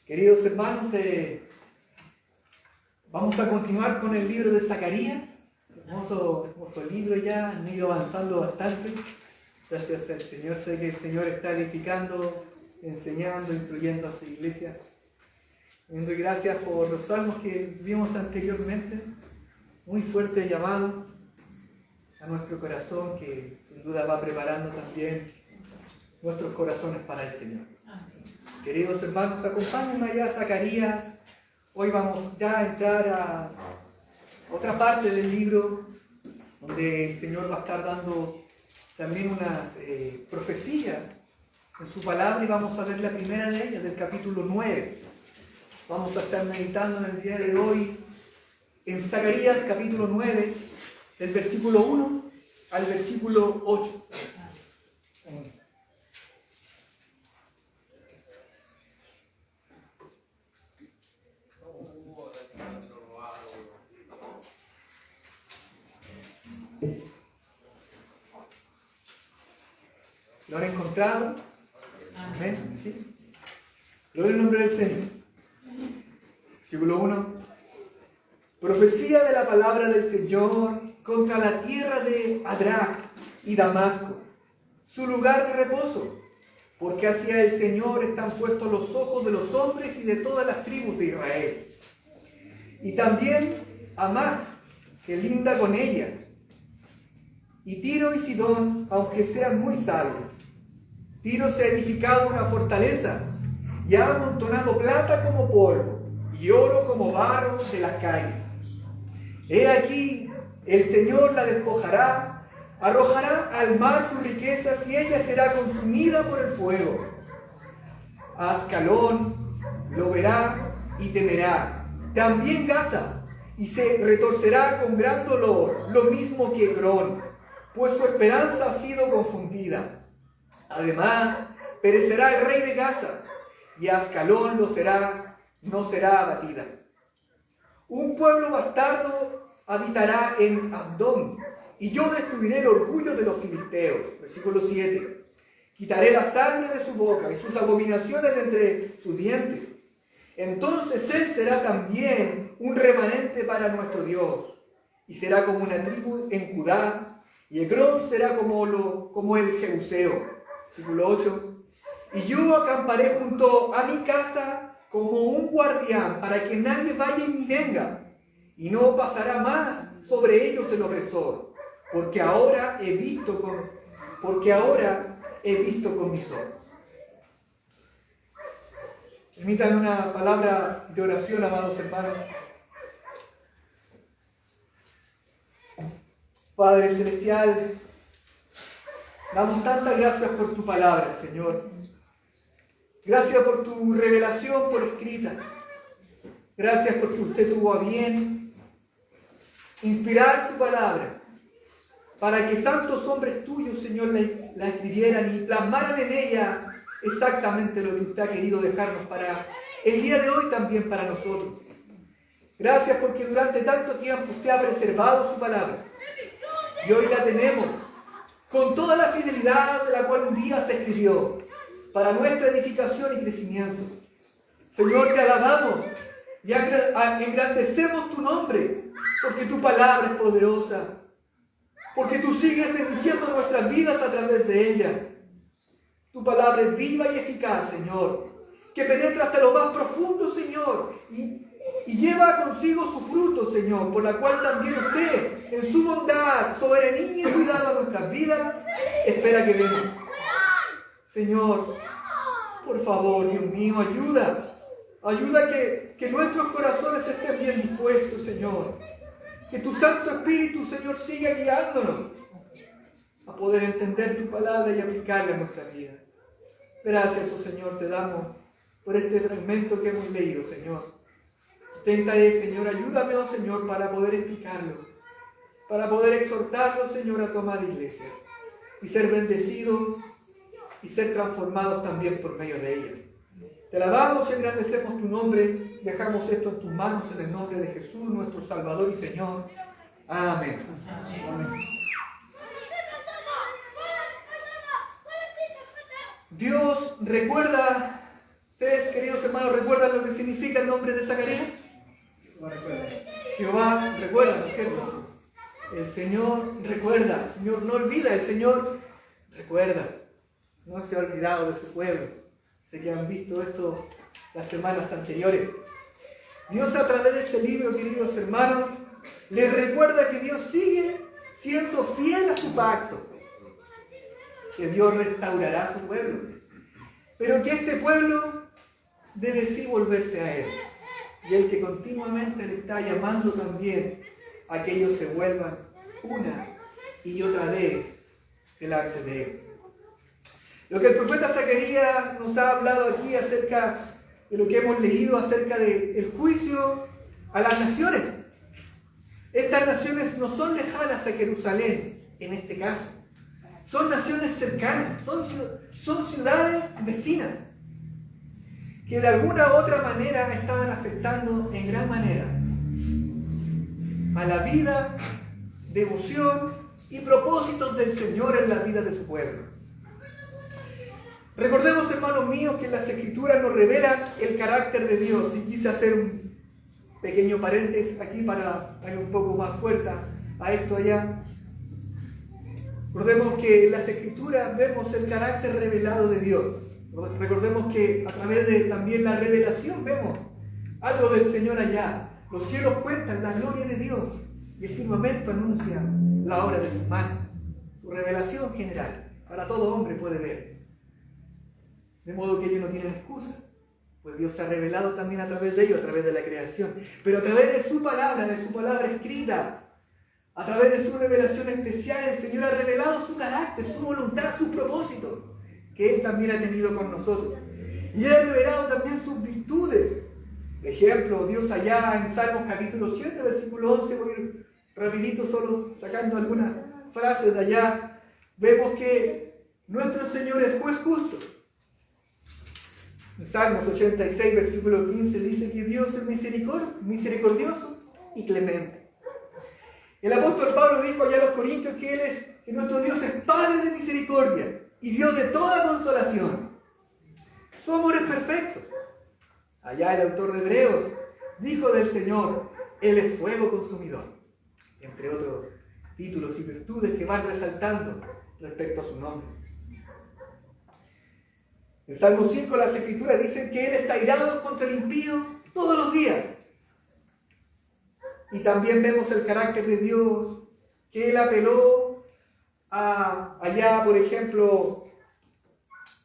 Queridos hermanos, vamos a continuar con el libro de Zacarías. Hermoso libro ya, han ido avanzando bastante. Gracias al Señor, sé que el Señor está edificando, enseñando, instruyendo a su iglesia. Doy gracias por los salmos que vimos anteriormente. Muy fuerte llamado a nuestro corazón, que sin duda va preparando también nuestros corazones para el Señor. Queridos hermanos, acompáñenme allá a Zacarías. Hoy vamos ya a entrar a otra parte del libro donde el Señor va a estar dando también unas profecías en su palabra, y vamos a ver la primera de ellas, del capítulo 9. Vamos a estar meditando en el día de hoy en Zacarías capítulo 9, del versículo 1 al versículo 8. ¿Lo han encontrado? Amén. ¿Sí? Gloria al nombre del Señor. Versículo 1. Profecía de la palabra del Señor contra la tierra de Adrac y Damasco, su lugar de reposo, porque hacia el Señor están puestos los ojos de los hombres y de todas las tribus de Israel. Y también Amad, que linda con ella, y Tiro y Sidón, aunque sean muy sabios. Tiro se ha edificado una fortaleza y ha amontonado plata como polvo y oro como barro de las calles. He aquí, el Señor la despojará, arrojará al mar sus riquezas y ella será consumida por el fuego. Ascalón lo verá y temerá, también Gaza, y se retorcerá con gran dolor, lo mismo que Egrón, pues su esperanza ha sido confundida. Además, perecerá el rey de Gaza, y Ascalón no será abatida. Un pueblo bastardo habitará en Abdón, y yo destruiré el orgullo de los filisteos. Versículo 7. Quitaré la sangre de su boca y sus abominaciones de entre sus dientes. Entonces él será también un remanente para nuestro Dios, y será como una tribu en Judá, y Egrón será como el Jebuseo. Versículo 8. Y yo acamparé junto a mi casa como un guardián, para que nadie vaya ni venga, y no pasará más sobre ellos el opresor, porque ahora he visto con mis ojos. Permítanme una palabra de oración, amados hermanos. Padre Celestial, damos tantas gracias por tu palabra, Señor. Gracias por tu revelación por escrita. Gracias porque usted tuvo a bien inspirar su palabra para que santos hombres tuyos, Señor, la escribieran y plasmaran en ella exactamente lo que usted ha querido dejarnos para el día de hoy, también para nosotros. Gracias porque durante tanto tiempo usted ha preservado su palabra y hoy la tenemos con toda la fidelidad de la cual un día se escribió para nuestra edificación y crecimiento. Señor, te alabamos y engrandecemos tu nombre, porque tu palabra es poderosa, porque tú sigues bendiciendo nuestras vidas a través de ella. Tu palabra es viva y eficaz, Señor, que penetra hasta lo más profundo, Señor, y lleva consigo su fruto, Señor, por la cual también usted, en su bondad, soberanía y cuidado a nuestras vidas, espera que demos. Señor, por favor, Dios mío, ayuda que nuestros corazones estén bien dispuestos, Señor. Que tu Santo Espíritu, Señor, siga guiándonos a poder entender tu palabra y aplicarla a nuestra vida. Gracias, oh Señor, te damos por este fragmento que hemos leído, Señor. Señor, ayúdame, oh Señor, para poder explicarlo, para poder exhortarlo, Señor, a tu amada iglesia y ser bendecidos y ser transformados también por medio de ella. Te alabamos y engrandecemos tu nombre, dejamos esto en tus manos en el nombre de Jesús, nuestro Salvador y Señor. Amén. Amén. Dios recuerda, ustedes, queridos hermanos, hermanos recuerdan lo que significa el nombre de Zacarías? Jehová recuerda, ¿no es cierto? El Señor recuerda, el Señor no olvida, el Señor recuerda. No se ha olvidado de su pueblo. Sé que han visto esto las semanas anteriores. Dios, a través de este libro, queridos hermanos, les recuerda que Dios sigue siendo fiel a su pacto, que Dios restaurará a su pueblo, pero que este pueblo debe sí volverse a Él, y el que continuamente le está llamando también a que ellos se vuelvan una y otra vez delante de Él. Lo que el profeta Zacarías nos ha hablado aquí acerca de lo que hemos leído acerca del juicio a las naciones. Estas naciones no son lejanas a Jerusalén, en este caso. Son naciones cercanas, son ciudades vecinas, que de alguna u otra manera estaban afectando en gran manera a la vida, devoción y propósitos del Señor en la vida de su pueblo. Recordemos, hermanos míos, que las Escrituras nos revelan el carácter de Dios. Y quise hacer un pequeño paréntesis aquí para darle un poco más fuerza a esto allá. Recordemos que en las Escrituras vemos el carácter revelado de Dios. Recordemos que a través de también la revelación vemos algo del Señor allá. Los cielos cuentan la gloria de Dios y el firmamento anuncia la obra de sus manos. Su revelación general, para todo hombre puede ver. De modo que ellos no tienen excusa, pues Dios se ha revelado también a través de ellos, a través de la creación. Pero a través de su palabra escrita, a través de su revelación especial, el Señor ha revelado su carácter, su voluntad, sus propósitos, que Él también ha tenido con nosotros. Y ha revelado también sus virtudes. Por ejemplo, Dios allá en Salmos capítulo 7, versículo 11, voy a ir rapidito solo sacando algunas frases de allá, vemos que nuestro Señor es juez justo. En Salmos 86, versículo 15, dice que Dios es misericordioso y clemente. El apóstol Pablo dijo allá a los Corintios que nuestro Dios es Padre de misericordia y Dios de toda consolación. Su amor es perfecto. Allá el autor de Hebreos dijo del Señor, Él es fuego consumidor, entre otros títulos y virtudes que van resaltando respecto a su nombre. En Salmo 5 las Escrituras dicen que Él está airado contra el impío todos los días. Y también vemos el carácter de Dios, que Él apeló allá, por ejemplo,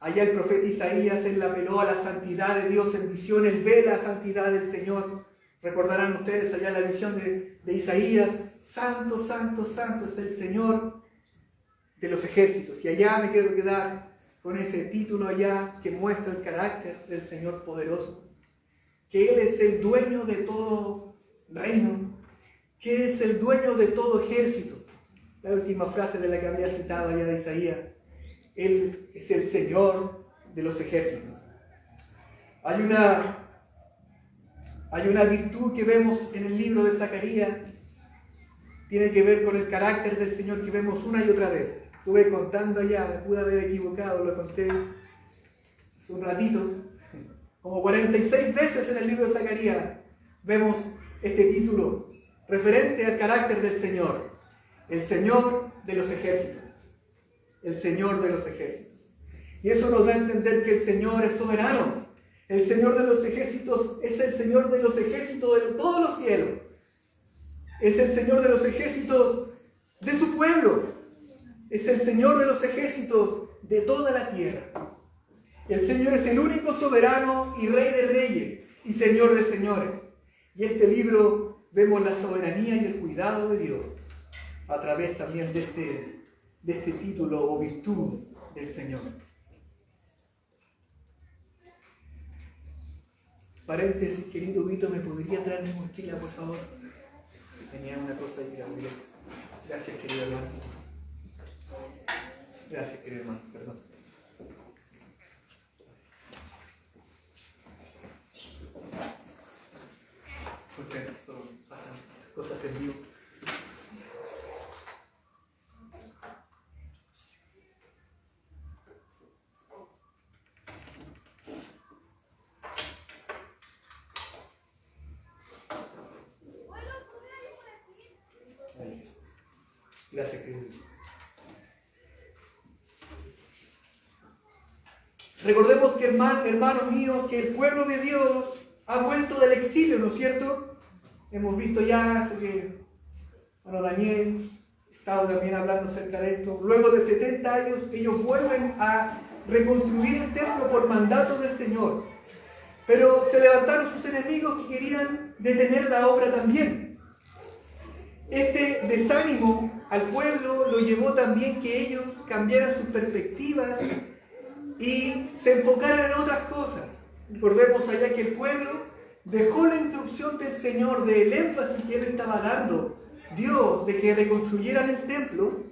allá el profeta Isaías, Él apeló a la santidad de Dios en visión, Él ve la santidad del Señor. Recordarán ustedes allá la visión de Isaías, santo, santo, santo es el Señor de los ejércitos. Y allá me quiero quedar con ese título allá que muestra el carácter del Señor poderoso, que Él es el dueño de todo reino, que es el dueño de todo ejército. La última frase de la que había citado allá de Isaías, Él es el Señor de los ejércitos. Hay una virtud que vemos en el libro de Zacarías, tiene que ver con el carácter del Señor que vemos una y otra vez. Estuve contando allá, me pude haber equivocado, lo conté hace un ratito, como 46 veces en el libro de Zacarías vemos este título referente al carácter del Señor, el Señor de los ejércitos, el Señor de los ejércitos. Y eso nos da a entender que el Señor es soberano, el Señor de los ejércitos es el Señor de los ejércitos de todos los cielos, es el Señor de los ejércitos de su pueblo, es el Señor de los ejércitos de toda la tierra. El Señor es el único soberano y Rey de reyes y Señor de señores. Y en este libro vemos la soberanía y el cuidado de Dios a través también de este título o virtud del Señor. Paréntesis, querido Vito, ¿me podría traer mi mochila, por favor? Tenía una cosa ahí que abrir. Gracias, querido hermano. Gracias, querido hermano, perdón. Porque pasan cosas en vivo. las Escrituras. Recordemos que, hermanos míos, que el pueblo de Dios ha vuelto del exilio, ¿no es cierto? Hemos visto ya, así que, bueno, Daniel estaba también hablando acerca de esto. Luego de 70 años, ellos vuelven a reconstruir el templo por mandato del Señor. Pero se levantaron sus enemigos que querían detener la obra también. Este desánimo al pueblo lo llevó también que ellos cambiaran sus perspectivas y se enfocaran en otras cosas. Recordemos allá que el pueblo dejó la instrucción del Señor, del énfasis que Él estaba dando, Dios, de que reconstruyeran el templo,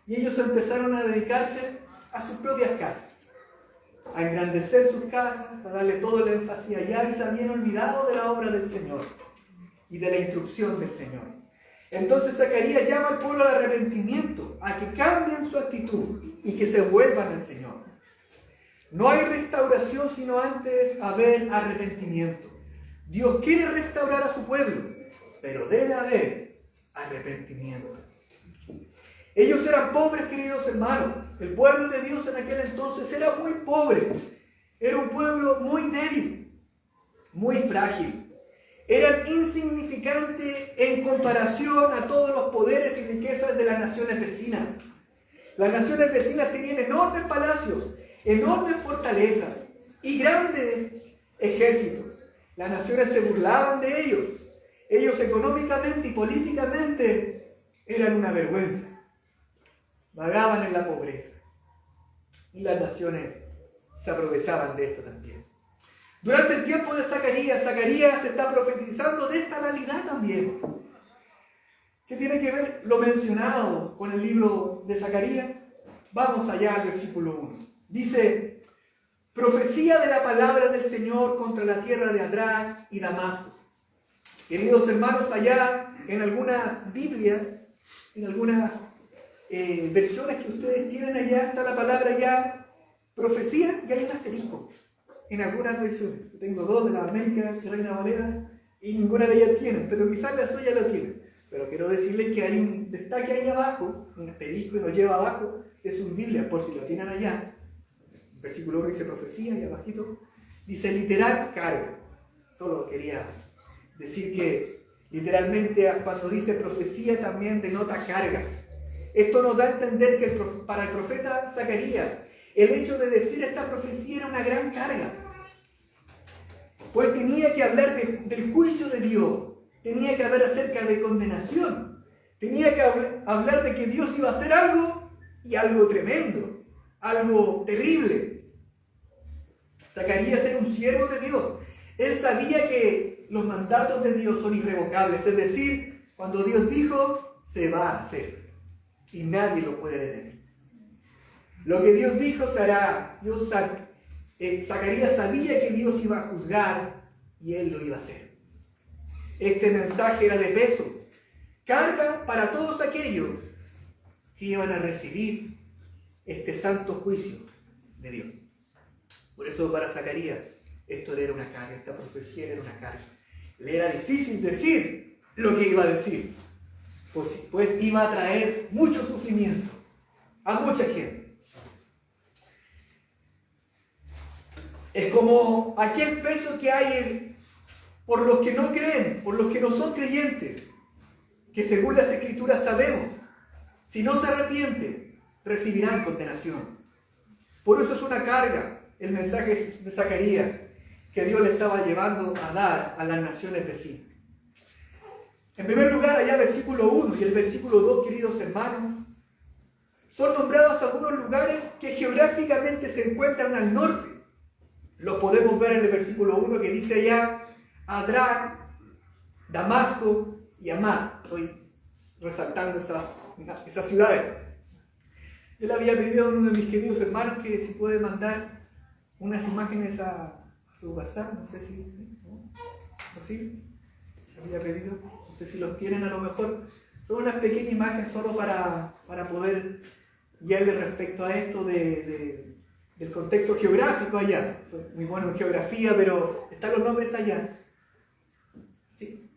y ellos empezaron a dedicarse a sus propias casas, a engrandecer sus casas, a darle todo el énfasis allá, y se habían olvidado de la obra del Señor y de la instrucción del Señor. Entonces Zacarías llama al pueblo al arrepentimiento, a que cambien su actitud y que se vuelvan al Señor. No hay restauración sino antes haber arrepentimiento. Dios quiere restaurar a su pueblo, pero debe haber arrepentimiento. Ellos eran pobres, queridos hermanos. El pueblo de Dios en aquel entonces era muy pobre. Era un pueblo muy débil, muy frágil. Eran insignificantes en comparación a todos los poderes y riquezas de las naciones vecinas. Las naciones vecinas tenían enormes palacios, enormes fortalezas y grandes ejércitos. Las naciones se burlaban de ellos. Ellos económicamente y políticamente eran una vergüenza. Vagaban en la pobreza. Y las naciones se aprovechaban de esto también. Durante el tiempo de Zacarías está profetizando de esta realidad también. ¿Qué tiene que ver lo mencionado con el libro de Zacarías? Vamos allá al versículo 1. Dice: profecía de la palabra del Señor contra la tierra de Adrán y Damasco. Queridos hermanos, allá en algunas Biblias, en algunas versiones que ustedes tienen allá, está la palabra ya profecía y hay un asterisco. En algunas versiones. Yo tengo dos de la América de Reina Valera y ninguna de ellas tiene, pero quizás la suya lo tiene. Pero quiero decirles que hay un destaque ahí abajo, un asterisco y nos lleva abajo, es un Biblia, por si lo tienen allá. El versículo 1 dice profecía y abajito dice literal carga. Solo quería decir que literalmente cuando dice profecía también denota carga. Esto nos da a entender que para el profeta Zacarías el hecho de decir esta profecía era una gran carga. Pues tenía que hablar del juicio de Dios. Tenía que hablar acerca de condenación. Tenía que hablar de que Dios iba a hacer algo y algo tremendo. Algo terrible. Zacarías era un siervo de Dios. Él sabía que los mandatos de Dios son irrevocables. Es decir, cuando Dios dijo, se va a hacer. Y nadie lo puede detener. Lo que Dios dijo se hará. Zacarías sabía que Dios iba a juzgar y él lo iba a hacer. Este mensaje era de peso. Carga para todos aquellos que iban a recibir este santo juicio de Dios. Por eso para Zacarías esto era una carga, esta profecía era una carga. Le era difícil decir lo que iba a decir, pues iba a traer mucho sufrimiento a mucha gente. Es como aquel peso que hay por los que no creen, por los que no son creyentes, que según las Escrituras sabemos, si no se arrepienten, recibirán condenación. Por eso es una carga el mensaje de Zacarías que Dios le estaba llevando a dar a las naciones vecinas. En primer lugar, allá versículo 1 y el versículo 2, queridos hermanos, son nombrados algunos lugares que geográficamente se encuentran al norte. Lo podemos ver en el versículo 1 que dice allá Adrán, Damasco y Amán. Estoy resaltando esas ciudades. Yo le había pedido a uno de mis queridos hermanos que si puede mandar unas imágenes a su WhatsApp, no sé si, ¿no? ¿Sí? Había pedido, no sé si los tienen a lo mejor. Son unas pequeñas imágenes solo para poder guiarle respecto a esto del contexto geográfico allá. Soy muy bueno en geografía, pero están los nombres allá. ¿Sí?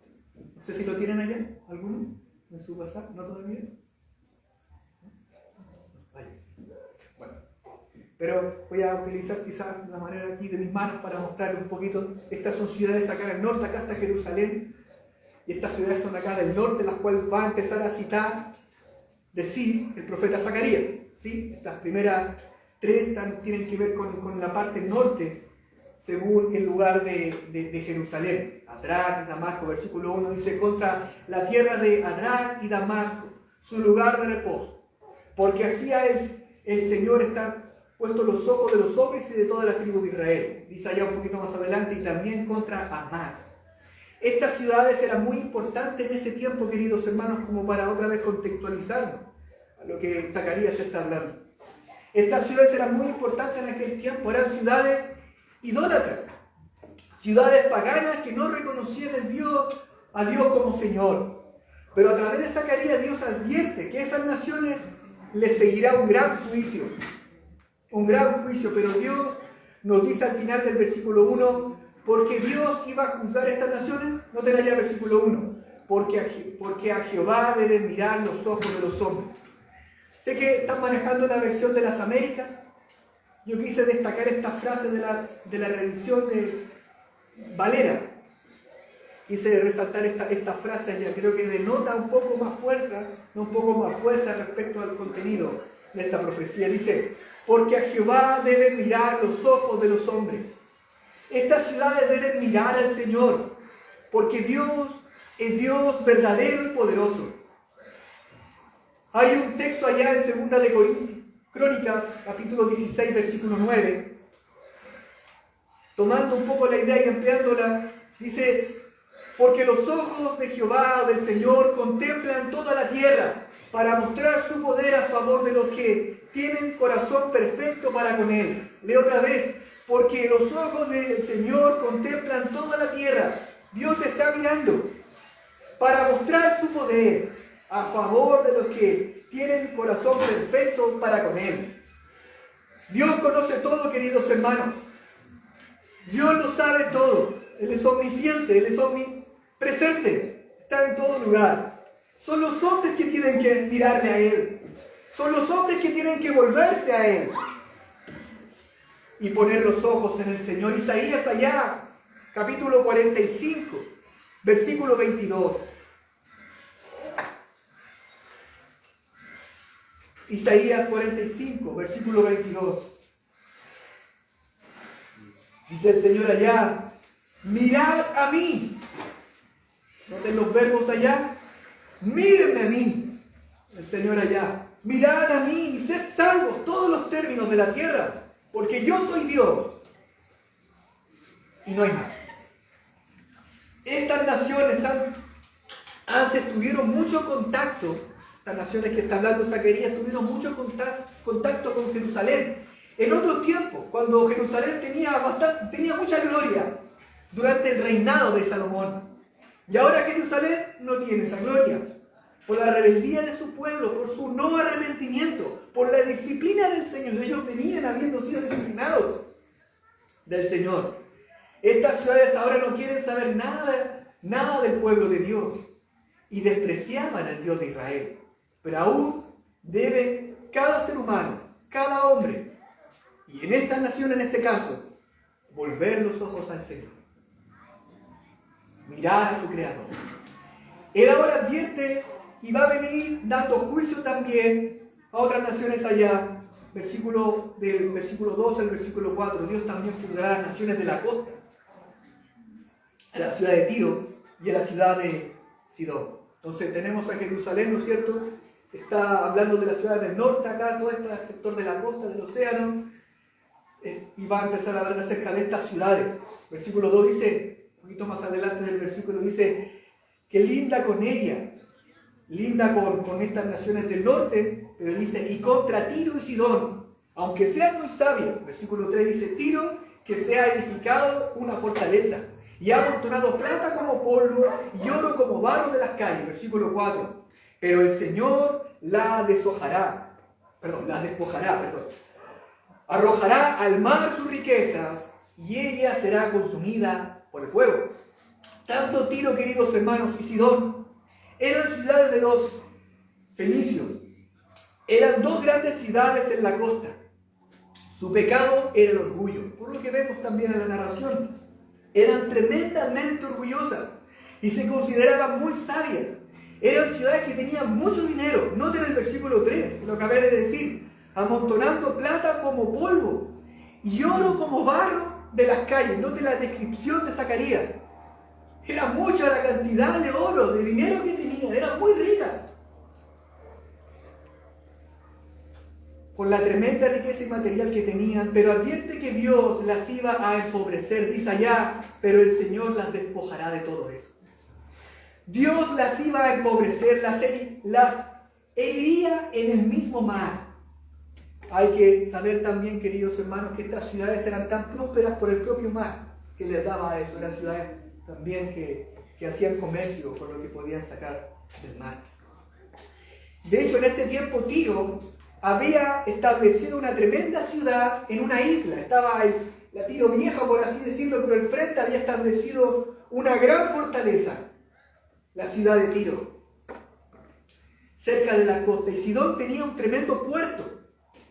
No sé si lo tienen allá, ¿alguno? ¿En su WhatsApp? ¿No todavía? pero voy a utilizar quizás la manera aquí de mis manos para mostrarles un poquito. Estas son ciudades acá del norte, acá está Jerusalén, y estas ciudades son acá del norte, las cuales va a empezar a citar, decir el profeta Zacarías. ¿Sí? Estas primeras tres tienen que ver con la parte norte, según el lugar de Jerusalén. Adrar y Damasco, versículo 1 dice, contra la tierra de Adrar y Damasco, su lugar de reposo. Porque así el Señor está puesto los ojos de los hombres y de toda la tribu de Israel. Dice allá un poquito más adelante, y también contra Amad. Estas ciudades eran muy importantes en ese tiempo, queridos hermanos, como para otra vez contextualizarnos a lo que Zacarías está hablando. Estas ciudades eran muy importantes en aquel tiempo, eran ciudades idólatras, ciudades paganas que no reconocían a Dios como Señor. Pero a través de Zacarías Dios advierte que a esas naciones les seguirá un gran juicio, pero Dios nos dice al final del versículo 1, porque Dios iba a juzgar a estas naciones, no te ya el versículo 1, porque a Jehová deben mirar los ojos de los hombres. Sé que están manejando la versión de las Américas. Yo quise destacar esta frase de la revisión de Valera. Quise resaltar esta frase allá. Creo que denota un poco más fuerza respecto al contenido de esta profecía. Dice, porque a Jehová deben mirar los ojos de los hombres. Estas ciudades deben mirar al Señor, porque Dios es Dios verdadero y poderoso. Hay un texto allá en 2 de Crónicas, capítulo 16, versículo 9, tomando un poco la idea y ampliándola, dice, porque los ojos de Jehová, del Señor, contemplan toda la tierra para mostrar su poder a favor de los que tienen corazón perfecto para con Él. Leo otra vez, porque los ojos del Señor contemplan toda la tierra. Dios está mirando para mostrar su poder a favor de los que tienen corazón perfecto para con Él. Dios conoce todo, queridos hermanos. Dios lo sabe todo. Él es omnisciente, Él es omnipresente. Está en todo lugar. Son los hombres que tienen que mirarle a Él. Son los hombres que tienen que volverse a Él y poner los ojos en el Señor. Isaías allá, capítulo 45, versículo 22. Isaías 45, versículo 22. Dice el Señor allá, mirad a mí. Noten los verbos allá. Mírenme a mí. El Señor allá. Mirad a mí y sed salvos todos los términos de la tierra, porque yo soy Dios y no hay más. Estas naciones antes tuvieron mucho contacto. Estas naciones que está hablando Zacarías tuvieron mucho contacto con Jerusalén. En otros tiempos, cuando Jerusalén tenía mucha gloria durante el reinado de Salomón. Y ahora Jerusalén no tiene esa gloria. Por la rebeldía de su pueblo, por su no arrepentimiento, por la disciplina del Señor. Ellos venían habiendo sido disciplinados del Señor. Estas ciudades ahora no quieren saber nada del pueblo de Dios y despreciaban al Dios de Israel. Pero aún debe cada ser humano, cada hombre, y en esta nación en este caso, volver los ojos al Señor. Mirar a su Creador. Él ahora advierte y va a venir dando juicio también a otras naciones allá. Del versículo 2 al versículo 4. Dios también juzgará a las naciones de la costa, a la ciudad de Tiro y a la ciudad de Sidón. Entonces tenemos a Jerusalén, ¿no es cierto? Está hablando de la ciudad del norte acá, todo este sector de la costa, del océano. Y va a empezar a hablar acerca de estas ciudades. Versículo 2 dice, un poquito más adelante del versículo dice, que linda con ella, linda con estas naciones del norte, pero dice, y contra Tiro y Sidón, aunque sean muy sabios. Versículo 3 dice, Tiro, que se ha edificado una fortaleza, y ha amontonado plata como polvo, y oro como barro de las calles. Versículo 4, pero el Señor la despojará. Arrojará al mar sus riquezas, y ella será consumida por el fuego. Tanto Tiro, queridos hermanos, y Sidón eran ciudades de los fenicios. Eran dos grandes ciudades en la costa. Su pecado era el orgullo, por lo que vemos también en la narración. Eran tremendamente orgullosas y se consideraban muy sabias. Eran ciudades que tenían mucho dinero. Noten el versículo 3, lo acabé de decir. Amontonando plata como polvo y oro como barro de las calles. Noten la descripción de Zacarías. Era mucha la cantidad de oro, de dinero que tenían. Eran muy ricas. Por la tremenda riqueza inmaterial que tenían, pero advierte que Dios las iba a empobrecer. Dice allá, pero el Señor las despojará de todo eso. Dios las iba a empobrecer, las heriría en el mismo mar. Hay que saber también, queridos hermanos, que estas ciudades eran tan prósperas por el propio mar que les daba eso. Eran ciudades también que hacían comercio con lo que podían sacar del mar. De hecho, en este tiempo Tiro había establecido una tremenda ciudad en una isla. Estaba la Tiro vieja, por así decirlo, pero al frente había establecido una gran fortaleza, la ciudad de Tiro, cerca de la costa. Y Sidón tenía un tremendo puerto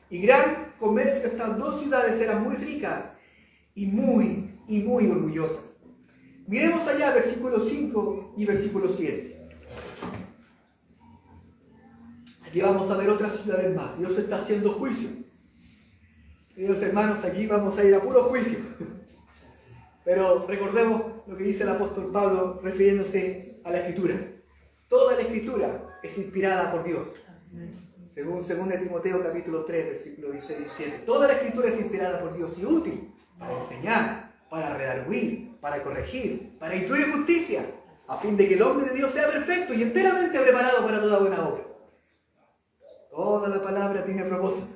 y gran comercio. Estas dos ciudades eran muy ricas y muy orgullosas. Miremos allá versículo 5 y versículo 7. Aquí vamos a ver otras ciudades más. Dios está haciendo juicio. Queridos hermanos, aquí vamos a ir a puro juicio. Pero recordemos lo que dice el apóstol Pablo refiriéndose a la Escritura. Toda la Escritura es inspirada por Dios. Según 2 Timoteo capítulo 3, versículos 16 y 17. Toda la Escritura es inspirada por Dios y útil para enseñar, para redarguir, para corregir, para instruir en justicia, a fin de que el hombre de Dios sea perfecto y enteramente preparado para toda buena obra. Toda la palabra tiene propósito.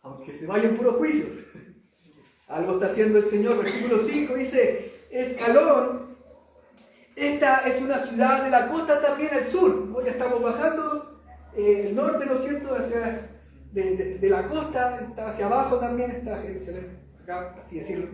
Aunque se vaya en puro juicio. Algo está haciendo el Señor. Versículo 5 dice, Escalón, esta es una ciudad de la costa también al sur. Hoy estamos bajando el norte, ¿no es cierto? Hacia, de la costa, está hacia abajo también, está Jerusalén, acá, así decirlo.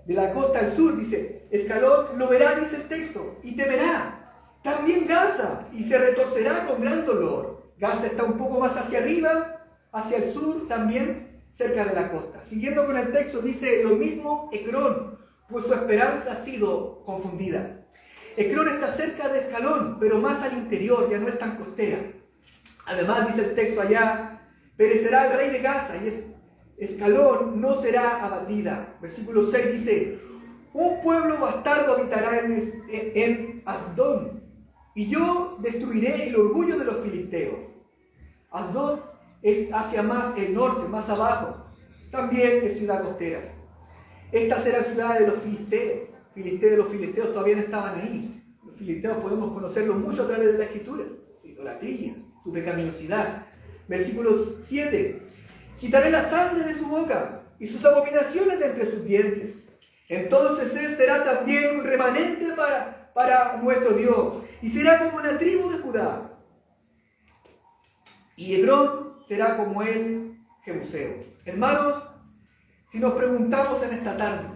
De la costa al sur, dice, Escalón lo verá, dice el texto, y temerá. También Gaza, y se retorcerá con gran dolor. Gaza está un poco más hacia arriba, hacia el sur, también cerca de la costa. Siguiendo con el texto, dice lo mismo Ecrón, pues su esperanza ha sido confundida. Ecrón está cerca de Escalón, pero más al interior, ya no es tan costera. Además, dice el texto allá, perecerá el rey de Gaza, y Escalón no será abatida. Versículo 6 dice, un pueblo bastardo habitará en Asdón, y yo destruiré el orgullo de los filisteos. Asdod es hacia más el norte, más abajo. También es ciudad costera. Esta será ciudad de los filisteos. Los filisteos todavía no estaban ahí. Los filisteos podemos conocerlos mucho a través de la Escritura. Su idolatría, su pecaminosidad. Versículo 7. Quitaré la sangre de su boca y sus abominaciones de entre sus dientes. Entonces él será también un remanente para nuestro Dios, y será como una tribu de Judá. Y Hebrón será como él, Jebuseo. Hermanos, si nos preguntamos en esta tarde,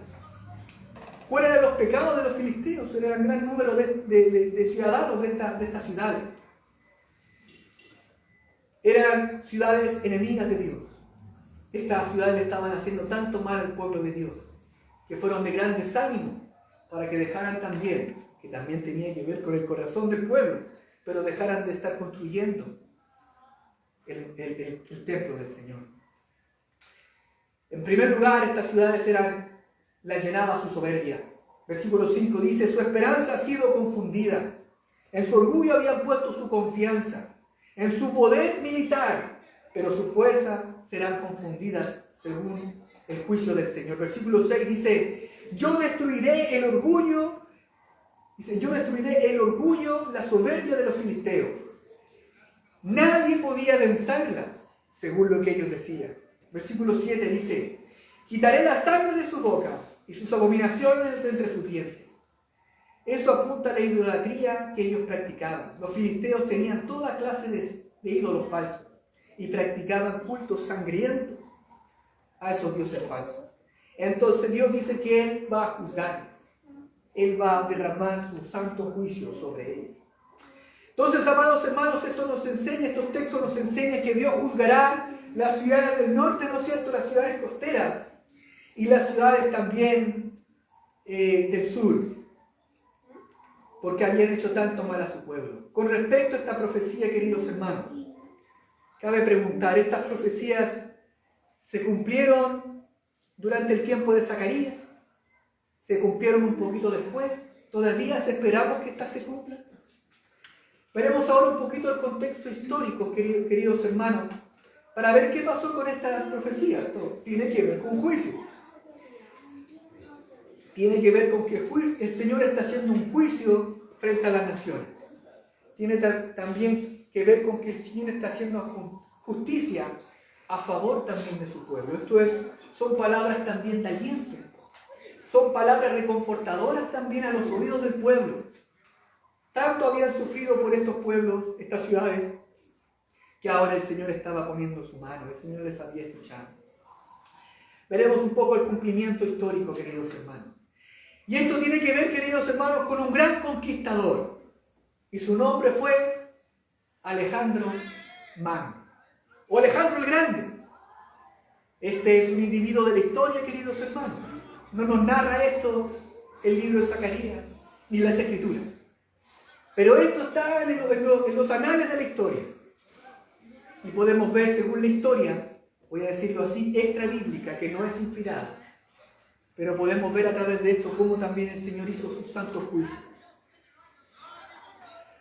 ¿cuáles eran los pecados de los filisteos? Era un gran número de ciudadanos de estas ciudades. Eran ciudades enemigas de Dios. Estas ciudades le estaban haciendo tanto mal al pueblo de Dios, que fueron de gran desánimo para que dejaran también, que también tenía que ver con el corazón del pueblo, pero dejaran de estar construyendo el templo del Señor. En primer lugar, estas ciudades las llenaba su soberbia. Versículo 5 dice, su esperanza ha sido confundida. En su orgullo habían puesto su confianza, en su poder militar, pero su fuerza serán confundidas según el juicio del Señor. Versículo 6 dice, yo destruiré el orgullo, la soberbia de los filisteos. Nadie podía vencerla, según lo que ellos decían. Versículo 7 dice, quitaré la sangre de su boca y sus abominaciones de entre sus dientes. Eso apunta a la idolatría que ellos practicaban. Los filisteos tenían toda clase de ídolos falsos y practicaban cultos sangrientos a esos dioses falsos. Entonces Dios dice que Él va a juzgar. Él va a derramar su santo juicio sobre ellos. Entonces, amados hermanos, estos textos nos enseñan que Dios juzgará las ciudades del norte, ¿no es cierto?, las ciudades costeras y las ciudades también del sur, porque habían hecho tanto mal a su pueblo. Con respecto a esta profecía, queridos hermanos, cabe preguntar, ¿estas profecías se cumplieron durante el tiempo de Zacarías? ¿Se cumplieron un poquito después? ¿Todavía esperamos que estas se cumplan? Veremos ahora un poquito el contexto histórico, queridos hermanos, para ver qué pasó con estas profecías. Esto tiene que ver con juicio. Tiene que ver con que el Señor está haciendo un juicio frente a las naciones. Tiene también que ver con que el Señor está haciendo justicia a favor también de su pueblo. Son palabras también de aliento. Son palabras reconfortadoras también a los oídos del pueblo. Tanto habían sufrido por estos pueblos, estas ciudades, que ahora el Señor estaba poniendo su mano, el Señor les había escuchado. Veremos un poco el cumplimiento histórico, queridos hermanos. Y esto tiene que ver, queridos hermanos, con un gran conquistador. Y su nombre fue Alejandro Magno, o Alejandro el Grande. Este es un individuo de la historia, queridos hermanos. No nos narra esto el libro de Zacarías, ni las Escrituras. Pero esto está en los anales de la historia. Y podemos ver, según la historia, voy a decirlo así, extra bíblica, que no es inspirada. Pero podemos ver a través de esto cómo también el Señor hizo sus santos juicios.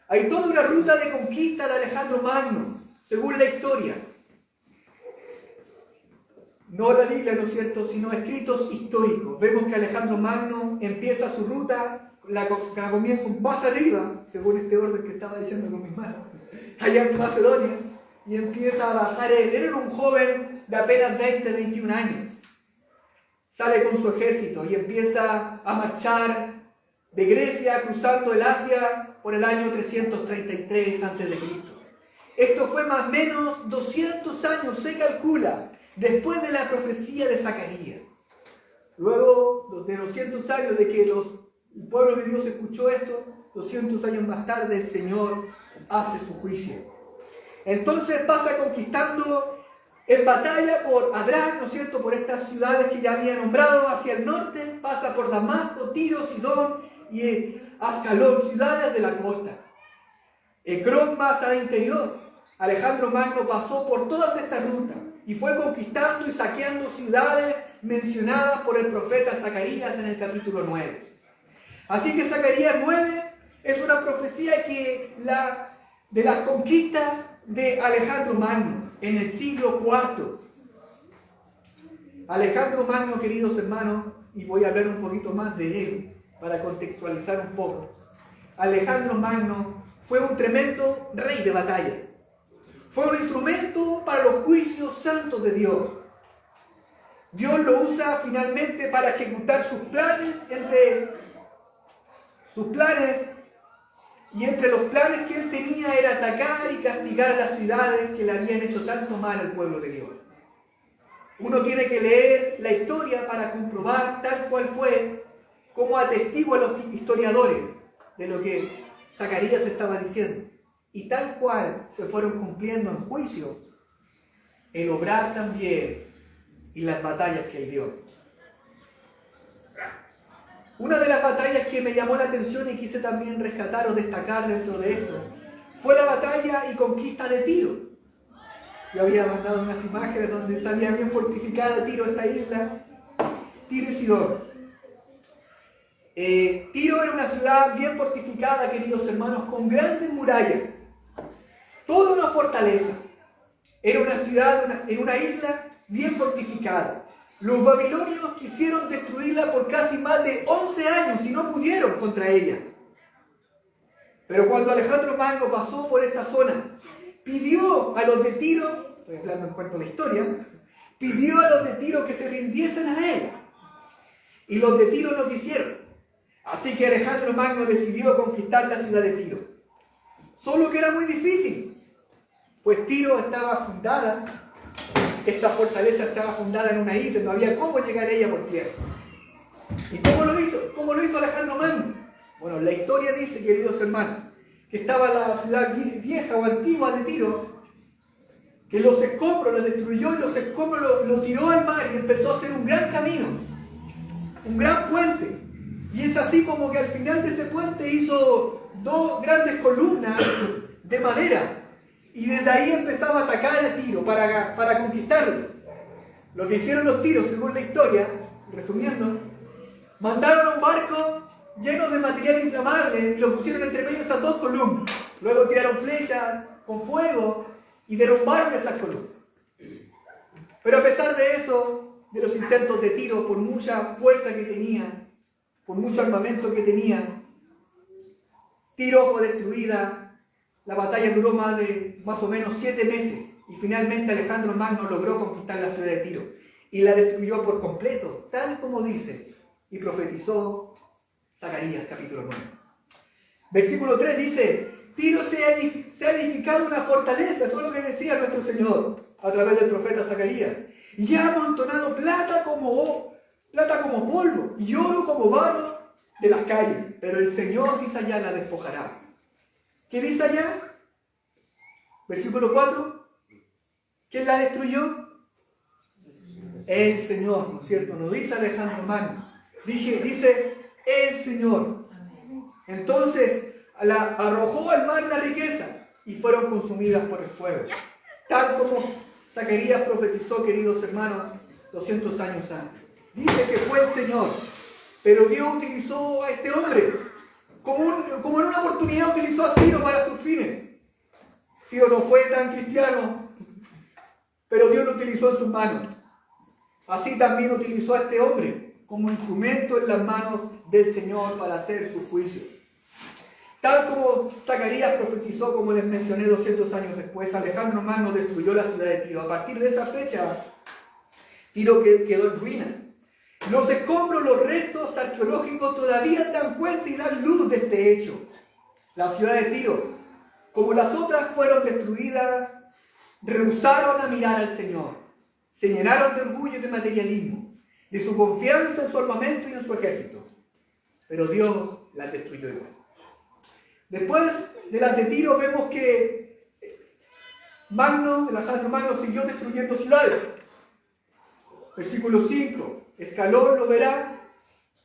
Hay toda una ruta de conquista de Alejandro Magno, según la historia. No la Biblia, ¿no es cierto?, sino escritos históricos. Vemos que Alejandro Magno empieza su ruta, la comienza un paso arriba, según este orden que estaba diciendo con mis manos, allá en Macedonia, y empieza a bajar él. Era un joven de apenas 20, 21 años. Sale con su ejército y empieza a marchar de Grecia, cruzando el Asia por el año 333 a.C. Esto fue más o menos 200 años, se calcula, después de la profecía de Zacarías. Luego de 200 años de que el pueblo de Dios escuchó esto, 200 años más tarde el Señor hace su juicio. Entonces pasa conquistando en batalla por Adrán, ¿no es cierto?, por estas ciudades que ya había nombrado hacia el norte, pasa por Damasco, Tiro, Sidón y Ascalón, ciudades de la costa. Ecrón más al interior. Alejandro Magno pasó por todas estas rutas y fue conquistando y saqueando ciudades mencionadas por el profeta Zacarías en el capítulo 9. Así que Zacarías 9 es una profecía de las conquistas de Alejandro Magno en el siglo IV. Alejandro Magno, queridos hermanos, y voy a hablar un poquito más de él para contextualizar un poco. Alejandro Magno fue un tremendo rey de batalla. Fue un instrumento para los juicios santos de Dios. Dios lo usa finalmente para ejecutar sus planes. Y entre los planes que él tenía era atacar y castigar a las ciudades que le habían hecho tanto mal al pueblo de Dios. Uno tiene que leer la historia para comprobar tal cual fue, como atestiguan los historiadores de lo que Zacarías estaba diciendo. Y tal cual se fueron cumpliendo en juicio el obrar también y las batallas que él dio. Una de las batallas que me llamó la atención y quise también rescatar o destacar dentro de esto fue la batalla y conquista de Tiro. Yo había mandado unas imágenes donde salía bien fortificada Tiro, esta isla, Tiro y Sidón. Tiro era una ciudad bien fortificada, queridos hermanos, con grandes murallas. Toda una fortaleza. Era una ciudad en una isla bien fortificada. Los babilonios quisieron destruirla por casi más de 11 años y no pudieron contra ella. Pero cuando Alejandro Magno pasó por esa zona, pidió a los de Tiro, estoy hablando en cuanto a la historia, pidió a los de Tiro que se rindiesen a él. Y los de Tiro no quisieron. Así que Alejandro Magno decidió conquistar la ciudad de Tiro. Solo que era muy difícil, pues Tiro estaba fundada, esta fortaleza estaba fundada en una isla, no había cómo llegar a ella por tierra. ¿Y cómo lo hizo? ¿Cómo lo hizo Alejandro Magno? Bueno, la historia dice, queridos hermanos, que estaba la ciudad vieja o antigua de Tiro, que los escombros los destruyó y los escombros lo tiró al mar y empezó a hacer un gran camino, un gran puente. Y es así como que al final de ese puente hizo dos grandes columnas de madera. Y desde ahí empezaba a atacar a Tiro para conquistarlo. Lo que hicieron los tiros, según la historia, resumiendo, mandaron a un barco lleno de material inflamable y lo pusieron entre medio de esas dos columnas. Luego tiraron flechas con fuego y derrumbaron esas columnas. Pero a pesar de eso, de los intentos de Tiro, por mucha fuerza que tenía, por mucho armamento que tenía, Tiro fue destruida. La batalla duró más o menos 7 meses y finalmente Alejandro Magno logró conquistar la ciudad de Tiro y la destruyó por completo, tal como dice y profetizó Zacarías capítulo 9. Versículo 3 dice: Tiro se ha edificado una fortaleza, eso es lo que decía nuestro Señor a través del profeta Zacarías, y ha amontonado plata como polvo y oro como barro de las calles, pero el Señor, dice allá, la despojará. ¿Qué dice allá? Versículo 4. ¿Quién la destruyó? El Señor, ¿no es cierto? No dice Alejandro Magno. Dice el Señor. Entonces arrojó al mar la riqueza y fueron consumidas por el fuego. Tal como Zacarías profetizó, queridos hermanos, 200 años antes. Dice que fue el Señor, pero Dios utilizó a este hombre como en una oportunidad utilizó a Ciro para sus fines. Ciro no fue tan cristiano, pero Dios lo utilizó en sus manos. Así también utilizó a este hombre como instrumento en las manos del Señor para hacer su juicio. Tal como Zacarías profetizó, como les mencioné 200 años después, Alejandro Magno destruyó la ciudad de Tiro. A partir de esa fecha, Tiro quedó en ruina. Los escombros, los restos arqueológicos todavía dan cuenta y dan luz de este hecho. La ciudad de Tiro, como las otras fueron destruidas, rehusaron a mirar al Señor. Se llenaron de orgullo y de materialismo, de su confianza en su armamento y en su ejército. Pero Dios las destruyó igual. Después de las de Tiro vemos que Alejandro Magno siguió destruyendo ciudades. Versículo 5. Escalón lo verá.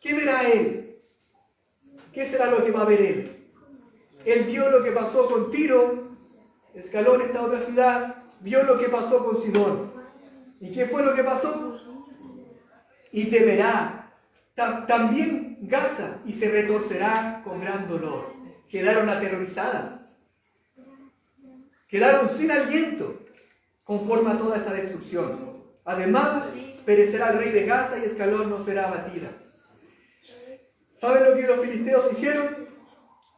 ¿Qué verá él? ¿Qué será lo que va a ver él? Él vio lo que pasó con Tiro, Escalón, esta otra ciudad, vio lo que pasó con Sidón. ¿Y qué fue lo que pasó? Y temerá. También Gaza, y se retorcerá con gran dolor. Quedaron aterrorizadas. Quedaron sin aliento conforme a toda esa destrucción. Además, perecerá el rey de Gaza y Escalón no será abatida. ¿Saben lo que los filisteos hicieron?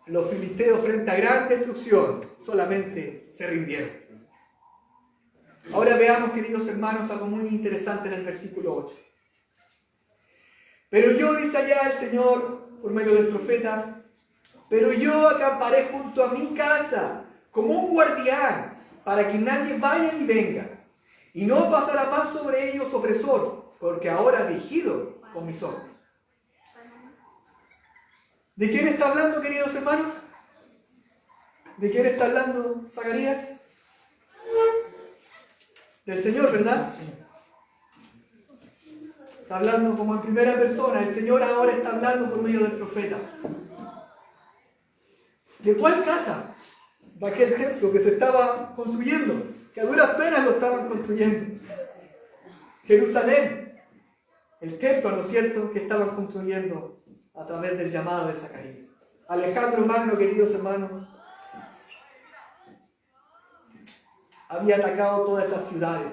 Los filisteos, frente a gran destrucción, solamente se rindieron. Ahora veamos, queridos hermanos, algo muy interesante en el versículo 8. Pero yo, dice allá el Señor, por medio del profeta, pero yo acamparé junto a mi casa como un guardián para que nadie vaya ni venga. Y no pasará más sobre ellos opresor, porque ahora vigilo con mis ojos. ¿De quién está hablando, queridos hermanos? ¿De quién está hablando Zacarías? Del Señor, ¿verdad? Está hablando como en primera persona. El Señor ahora está hablando por medio del profeta. ¿De cuál casa? De aquel templo que se estaba construyendo, que a duras penas lo estaban construyendo. Jerusalén, el templo, ¿no es cierto?, que estaban construyendo a través del llamado de Zacarías. Alejandro Magno, queridos hermanos, había atacado todas esas ciudades.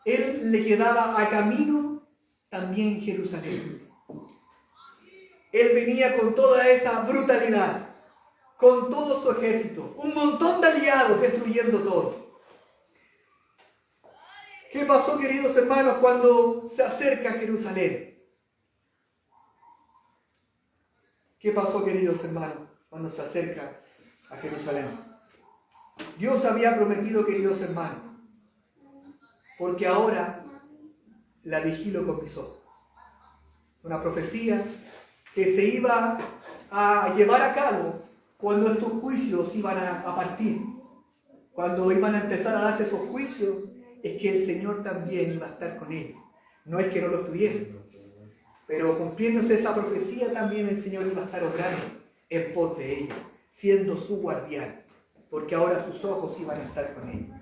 Él le quedaba a camino también Jerusalén. Él venía con toda esa brutalidad, con todo su ejército, un montón de aliados destruyendo todo. ¿Qué pasó, queridos hermanos, cuando se acerca a Jerusalén? ¿Qué pasó, queridos hermanos, cuando se acerca a Jerusalén? Dios había prometido, queridos hermanos, porque ahora la vigilo con mis ojos. Una profecía que se iba a llevar a cabo cuando estos juicios iban a partir. cuando iban a empezar a darse esos juicios, es que el Señor también iba a estar con ellos. No es que no lo estuviese, pero cumpliéndose esa profecía también el Señor iba a estar obrando en pos de ellos, siendo su guardián, porque ahora sus ojos iban a estar con ellos.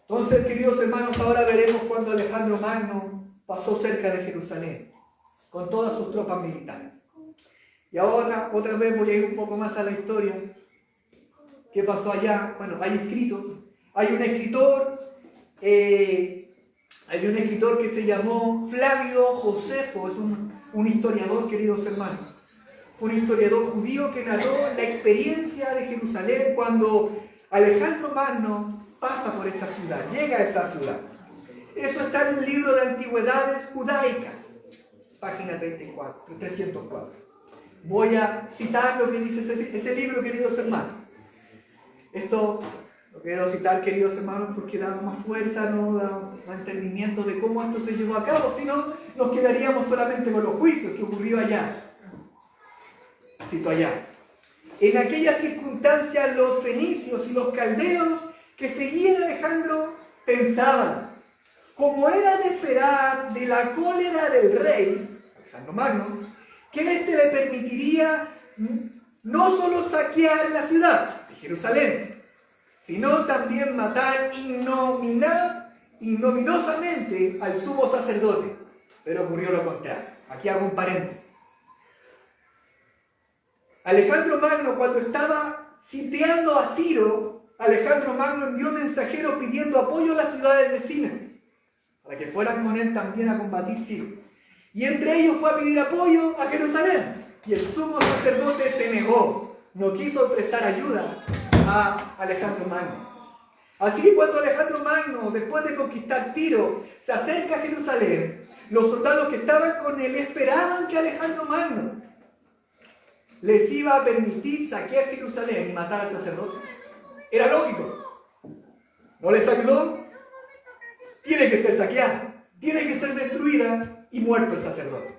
Entonces, queridos hermanos, ahora veremos cuando Alejandro Magno pasó cerca de Jerusalén, con todas sus tropas militares. Y ahora, otra vez voy a ir un poco más a la historia. ¿Qué pasó allá? Bueno, hay un escritor que se llamó Flavio Josefo, es un historiador, queridos hermanos. Fue un historiador judío que narró la experiencia de Jerusalén cuando Alejandro Magno pasa por esa ciudad, llega a esa ciudad. Eso está en un libro de antigüedades judaicas, página 304. Voy a citar lo que dice ese libro, queridos hermanos. Esto lo quiero citar, queridos hermanos, porque da más fuerza, no da más entendimiento de cómo esto se llevó a cabo, sino nos quedaríamos solamente con los juicios que ocurrió allá. Cito allá. En aquellas circunstancias los fenicios y los caldeos que seguían a Alejandro pensaban, como era de esperar de la cólera del rey, Alejandro Magno, que éste le permitiría no solo saquear la ciudad de Jerusalén, sino también matar ignominiosamente al sumo sacerdote. Pero ocurrió lo contrario. Aquí hago un paréntesis. Alejandro Magno, cuando estaba sitiando a Ciro, Alejandro Magno envió mensajeros pidiendo apoyo a las ciudades vecinas, para que fueran con él también a combatir Ciro. Y entre ellos fue a pedir apoyo a Jerusalén. Y el sumo sacerdote se negó, no quiso prestar ayuda a Alejandro Magno. Así que cuando Alejandro Magno, después de conquistar Tiro, se acerca a Jerusalén, los soldados que estaban con él esperaban que Alejandro Magno les iba a permitir saquear Jerusalén y matar al sacerdote. Era lógico. ¿No les ayudó? Tiene que ser saqueada, tiene que ser destruida y muerto el sacerdote.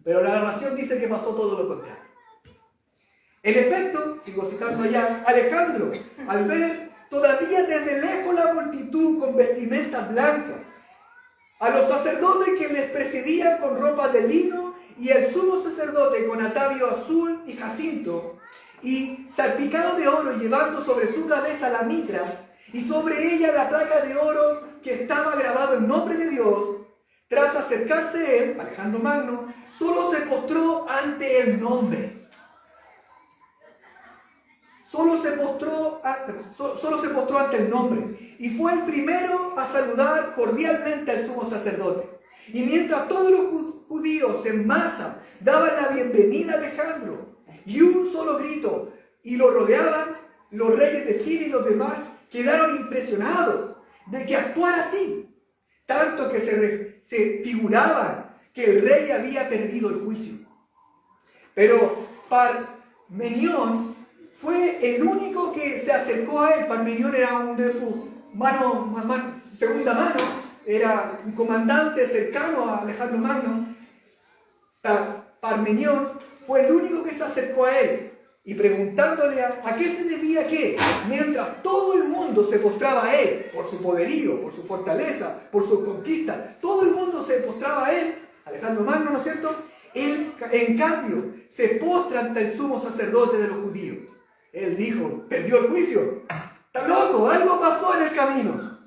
Pero la narración dice que pasó todo lo contrario. En efecto, sigo citando allá, Alejandro, al ver todavía desde lejos la multitud con vestimentas blancas, a los sacerdotes que les precedían con ropas de lino y el sumo sacerdote con atavio azul y jacinto, y salpicado de oro llevando sobre su cabeza la mitra, y sobre ella la placa de oro que estaba grabado el nombre de Dios, tras acercarse a él, Alejandro Magno, solo se postró ante el nombre. Solo se postró ante el nombre y fue el primero a saludar cordialmente al sumo sacerdote. Y mientras todos los judíos en masa daban la bienvenida a Alejandro y un solo grito y lo rodeaban, los reyes de Siria y los demás quedaron impresionados de que actuara así, tanto que se figuraban que el rey había perdido el juicio. Pero Parmenión fue el único que se acercó a él. Parmenión era un de su segunda mano, era un comandante cercano a Alejandro Magno. Parmenión fue el único que se acercó a él y preguntándole a qué se debía que, mientras todo el mundo se postraba a él por su poderío, por su fortaleza, por sus conquistas, todo el mundo se postraba a él, Alejandro Magno, ¿no es cierto? Él, en cambio, se postra ante el sumo sacerdote de los judíos. Él dijo, perdió el juicio. ¡Está loco! Algo pasó en el camino.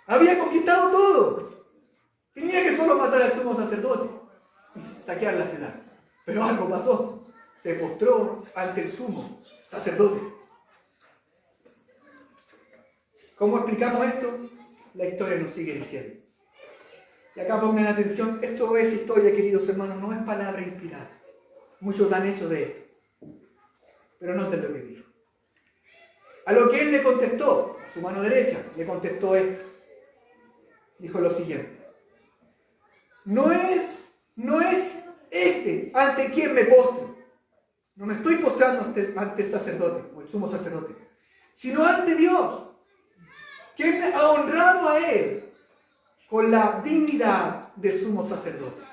Había conquistado todo. Tenía que solo matar al sumo sacerdote y saquear la ciudad. Pero algo pasó. Se postró ante el sumo sacerdote. ¿Cómo explicamos esto? La historia nos sigue diciendo. Y acá pongan atención, esto es historia, queridos hermanos, no es palabra inspirada. Muchos han hecho de esto. Pero noten lo que dijo. A lo que él le contestó, a su mano derecha, le contestó esto. Dijo lo siguiente. No es este ante quien me postro. No me estoy postrando ante el sacerdote, o el sumo sacerdote, sino ante Dios, quien ha honrado a él con la dignidad de sumo sacerdote.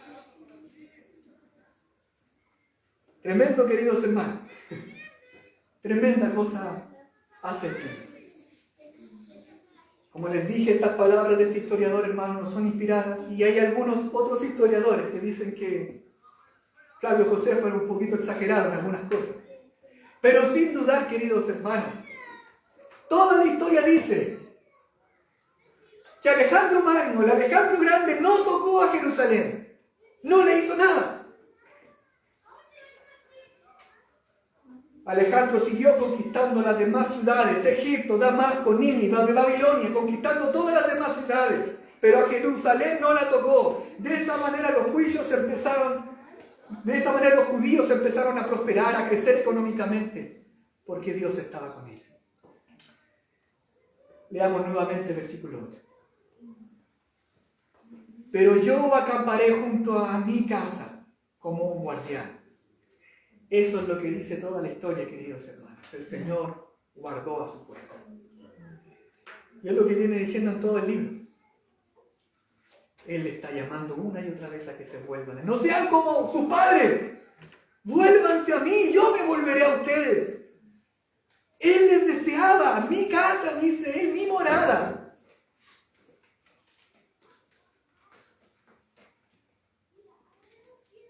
Tremendo, queridos hermanos. Tremenda cosa hace el Señor. Como les dije, estas palabras de este historiador, hermano, no son inspiradas, y hay algunos otros historiadores que dicen que Flavio Josefo era un poquito exagerado en algunas cosas. Pero sin dudar, queridos hermanos, toda la historia dice que Alejandro Magno, el Alejandro Grande, no tocó a Jerusalén, no le hizo nada. Alejandro siguió conquistando las demás ciudades, Egipto, Damasco, Nínive, Babilonia, conquistando todas las demás ciudades, pero a Jerusalén no la tocó. De esa manera los judíos empezaron a prosperar, a crecer económicamente, porque Dios estaba con ellos. Leamos nuevamente el versículo 8. Pero yo acamparé junto a mi casa como un guardián. Eso es lo que dice toda la historia, queridos hermanos. El Señor guardó a su pueblo. Y es lo que viene diciendo en todo el libro. Él está llamando una y otra vez a que se vuelvan. No sean como sus padres. Vuélvanse a mí, yo me volveré a ustedes. Él les deseaba, mi casa, dice él, mi morada.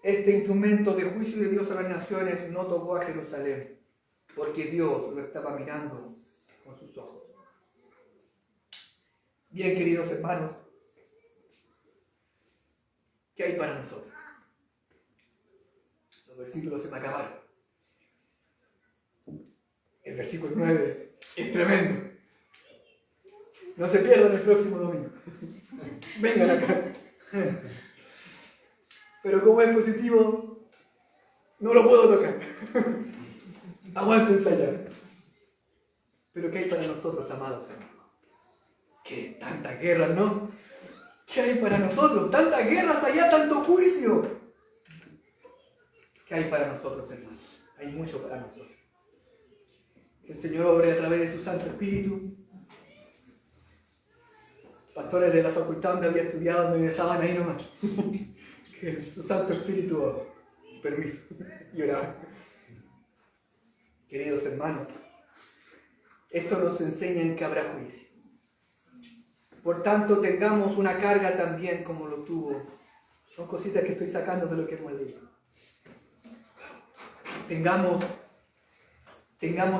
Este instrumento de juicio de Dios a las naciones no tocó a Jerusalén, porque Dios lo estaba mirando con sus ojos. Bien, queridos hermanos, ¿qué hay para nosotros? Los versículos se me acabaron. El versículo 9 es tremendo. No se pierdan el próximo domingo. Vengan acá. Pero como es positivo, no lo puedo tocar. Aguanto ensayar. Pero ¿qué hay para nosotros, amados hermanos? ¿Qué? Tantas guerras, ¿no? ¿Qué hay para nosotros? Tantas guerras allá, tanto juicio. ¿Qué hay para nosotros, hermanos? Hay mucho para nosotros. Que el Señor obre a través de su Santo Espíritu. Pastores de la facultad donde había estudiado me dejaban ahí nomás. Que su Santo Espíritu, permiso, y oraba. Queridos hermanos, esto nos enseña en que habrá juicio. Por tanto, tengamos una carga también como lo tuvo. Son cositas que estoy sacando de lo que hemos leído. Tengamos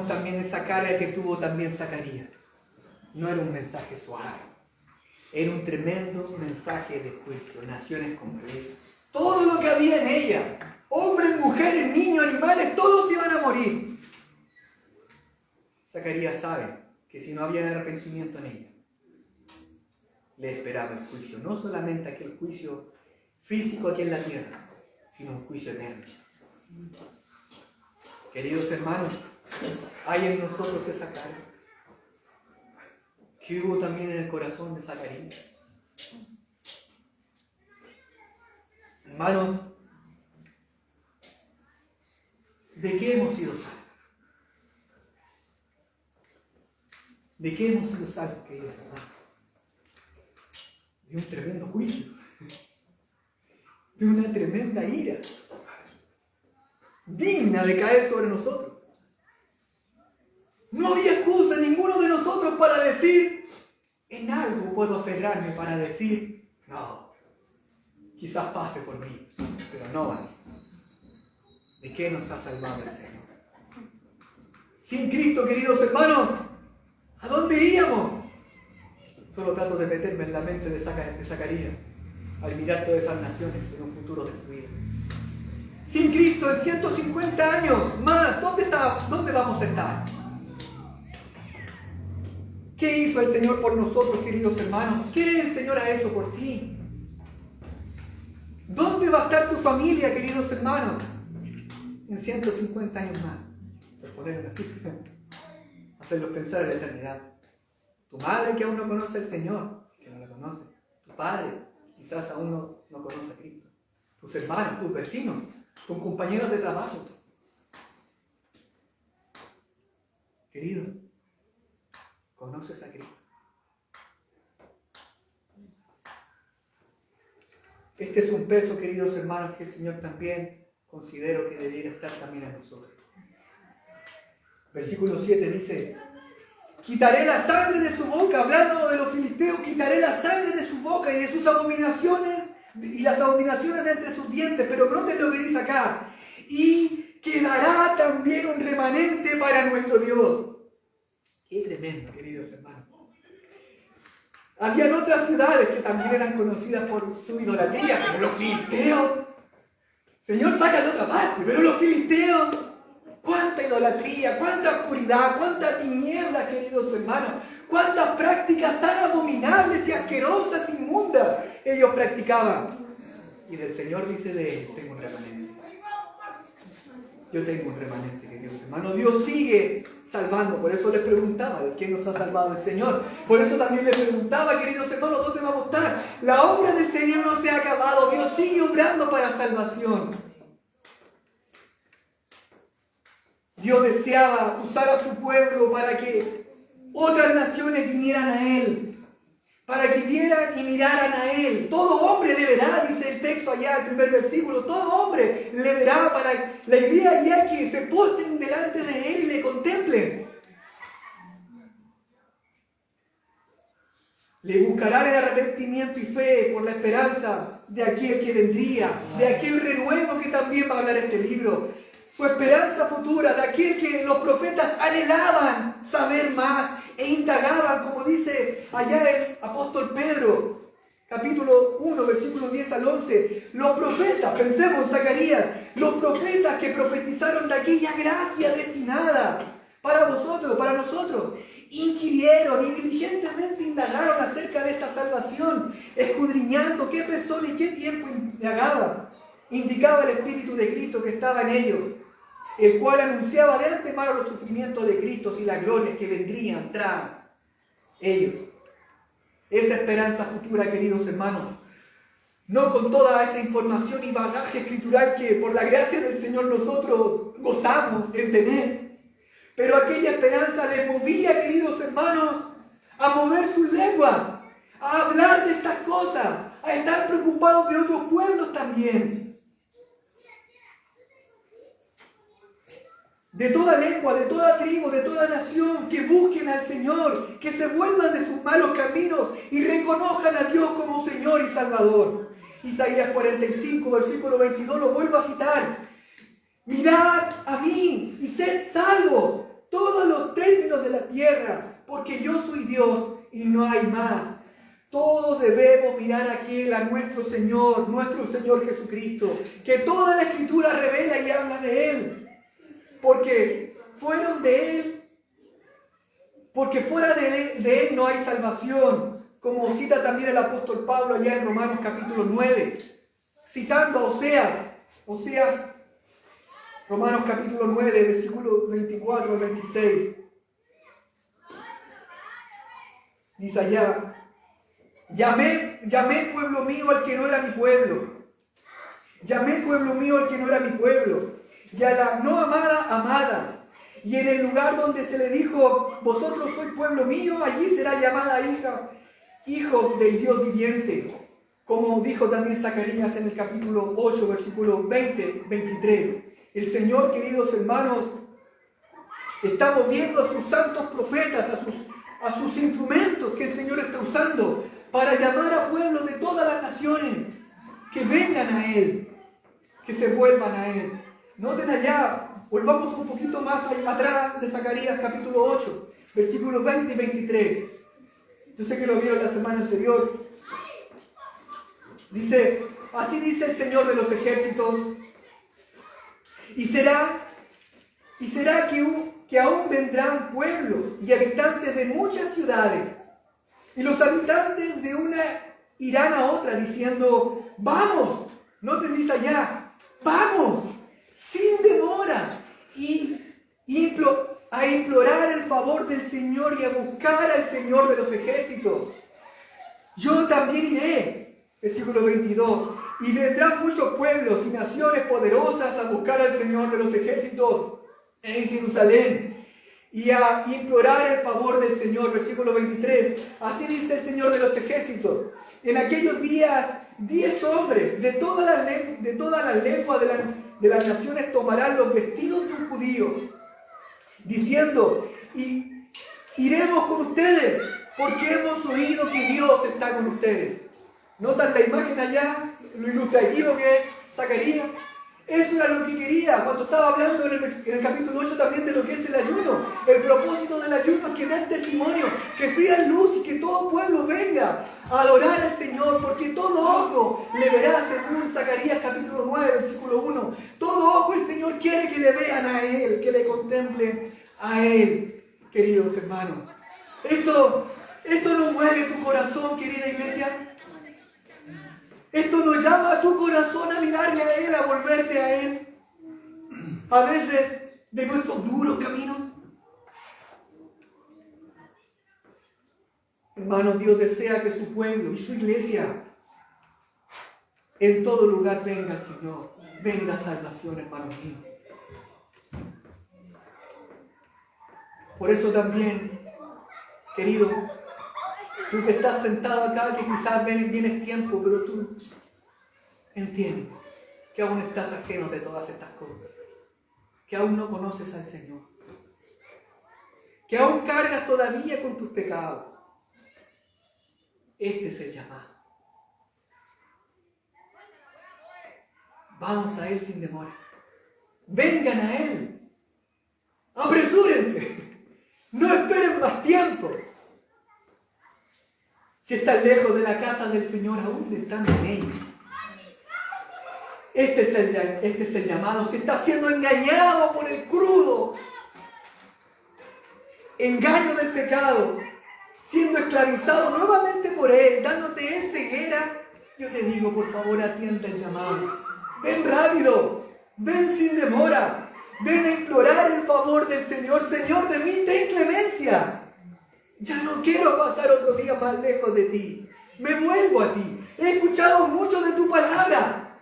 también esa carga que tuvo también Zacarías. No era un mensaje suave. Era un tremendo mensaje de juicio. Naciones completas. Todo lo que había en ella, hombres, mujeres, niños, animales, todos iban a morir. Zacarías sabe que si no había arrepentimiento en ella, le esperaba el juicio. No solamente aquel juicio físico aquí en la tierra, sino un juicio eterno. Queridos hermanos, hay en nosotros esa carga que hubo también en el corazón de Zacarías. Hermanos, ¿de qué hemos sido salvos? ¿De qué hemos sido salvos, queridos hermanos? De un tremendo juicio, de una tremenda ira, digna de caer sobre nosotros. No había excusa ninguno de nosotros para decir, en algo puedo aferrarme para decir, no, quizás pase por mí, pero no vale. ¿De qué nos ha salvado el Señor? Sin Cristo, queridos hermanos, ¿a dónde iríamos? Solo trato de meterme en la mente de Zacarías al mirar todas esas naciones en un futuro destruido. Sin Cristo, en 150 años más, ¿dónde vamos a estar? ¿Qué hizo el Señor por nosotros, queridos hermanos? ¿Qué el Señor ha hecho por ti? ¿Dónde va a estar tu familia, queridos hermanos? En 150 años más. Por ponerlo así. Hacerlos pensar en la eternidad. Tu madre que aún no conoce al Señor, que no la conoce. Tu padre, quizás aún no conoce a Cristo. Tus hermanos, tus vecinos, tus compañeros de trabajo. Querido, ¿conoces a Cristo? Este es un peso, queridos hermanos, que el Señor también considero que debiera estar también en nosotros. Versículo 7 dice: quitaré la sangre de su boca, hablando de los filisteos, quitaré la sangre de su boca y de sus abominaciones y las abominaciones de entre sus dientes. Pero noten lo que dice acá: y quedará también un remanente para nuestro Dios. Qué tremendo, queridos hermanos. Habían otras ciudades que también eran conocidas por su idolatría, pero los filisteos, Señor, saca de otra parte, pero los filisteos, cuánta idolatría, cuánta oscuridad, cuánta tiniebla, queridos hermanos, cuántas prácticas tan abominables y asquerosas, inmundas, ellos practicaban. Y del Señor dice de él: tengo un remanente. Yo tengo un remanente, queridos hermanos. Dios sigue salvando. Por eso les preguntaba: ¿de quién nos ha salvado el Señor? Por eso también les preguntaba, queridos hermanos, ¿dónde vamos a estar? La obra del Señor no se ha acabado. Dios sigue obrando para salvación. Dios deseaba usar a su pueblo para que otras naciones vinieran a Él, para que vieran y miraran a Él. Todo hombre le verá, dice el texto allá, el primer versículo. Todo hombre le verá. Para la idea ya que se postren delante de Él y le contemplen. Le buscarán el arrepentimiento y fe por la esperanza de aquel que vendría, de aquel renuevo que también va a hablar este libro. Su esperanza futura, de aquel que los profetas anhelaban saber más e indagaban, como dice allá el apóstol Pedro, capítulo 1, versículos 10 al 11. Los profetas, pensemos en Zacarías, los profetas que profetizaron de aquella gracia destinada para vosotros, para nosotros, inquirieron y diligentemente indagaron acerca de esta salvación, escudriñando qué persona y qué tiempo indicaba el Espíritu de Cristo que estaba en ellos, el cual anunciaba de antemano los sufrimientos de Cristo y las glorias que vendrían tras ellos. Esa esperanza futura, queridos hermanos, no con toda esa información y bagaje escritural que por la gracia del Señor nosotros gozamos en tener, pero aquella esperanza les movía, queridos hermanos, a mover sus lenguas, a hablar de estas cosas, a estar preocupados de otros pueblos también. De toda lengua, de toda tribu, de toda nación, que busquen al Señor, que se vuelvan de sus malos caminos y reconozcan a Dios como Señor y Salvador. Isaías 45, versículo 22, lo vuelvo a citar. Mirad a mí y sed salvos todos los términos de la tierra, porque yo soy Dios y no hay más. Todos debemos mirar a aquel, a nuestro Señor Jesucristo, que toda la Escritura revela y habla de Él. Porque fueron de Él, porque fuera de Él no hay salvación, como cita también el apóstol Pablo allá en Romanos capítulo 9, citando a Oseas, Romanos capítulo 9, versículos 24 al 26. Dice allá: llamé pueblo mío al que no era mi pueblo, llamé pueblo mío al que no era mi pueblo, y a la no amada, amada. Y en el lugar donde se le dijo: vosotros sois pueblo mío, allí será llamada hijo del Dios viviente. Como dijo también Zacarías en el capítulo 8, versículos 20, 23. El Señor, queridos hermanos, está moviendo a sus santos profetas, a sus instrumentos que el Señor está usando para llamar a pueblos de todas las naciones que vengan a Él, que se vuelvan a Él. Noten allá, volvamos un poquito más atrás de Zacarías capítulo 8, versículos 20 y 23. Yo sé que lo vieron la semana anterior. Dice: así dice el Señor de los ejércitos, y será que aún vendrán pueblos y habitantes de muchas ciudades, y los habitantes de una irán a otra diciendo: vamos, no te dice allá, vamos, sin demoras, y a implorar el favor del Señor y a buscar al Señor de los ejércitos. Yo también iré, versículo 22, y vendrán muchos pueblos y naciones poderosas a buscar al Señor de los ejércitos en Jerusalén y a implorar el favor del Señor. Versículo 23, así dice el Señor de los ejércitos: en aquellos días 10 hombres de todas las lenguas de las naciones tomarán los vestidos de un judío, diciendo, y iremos con ustedes, porque hemos oído que Dios está con ustedes. ¿Notan la imagen allá? Lo ilustrativo que es Zacarías. Eso era lo que quería cuando estaba hablando en el capítulo 8 también de lo que es el ayuno. El propósito del ayuno es que den testimonio, que sea luz y que todo pueblo venga a adorar al Señor, porque todo ojo le verá, según Zacarías capítulo 9, versículo 1. Todo ojo el Señor quiere que le vean a Él, que le contemplen a Él, queridos hermanos. Esto no mueve tu corazón, querida iglesia. Esto nos llama a tu corazón a mirarle a Él, a volverte a Él. A veces de nuestros duros caminos. Hermanos, Dios desea que su pueblo y su iglesia en todo lugar venga al Señor. Venga salvación, hermanos míos. Por eso también, querido, tú que estás sentado acá, que quizás vienes tiempo, pero tú entiendes que aún estás ajeno de todas estas cosas, que aún no conoces al Señor, que aún cargas todavía con tus pecados. Este es el llamado. Vamos a Él sin demora. Vengan a Él. Apresúrense. No esperen más tiempo. Si están lejos de la casa del Señor, aún están en ella. Este es el llamado. Si estás siendo engañado por el crudo engaño del pecado, siendo esclavizado nuevamente por él, dándote en ceguera, yo te digo, por favor, atienda el llamado. Ven rápido, ven sin demora, ven a implorar el favor del Señor. Señor, de mí ten clemencia. Ya no quiero pasar otro día más lejos de ti. Me vuelvo a ti. He escuchado mucho de tu palabra,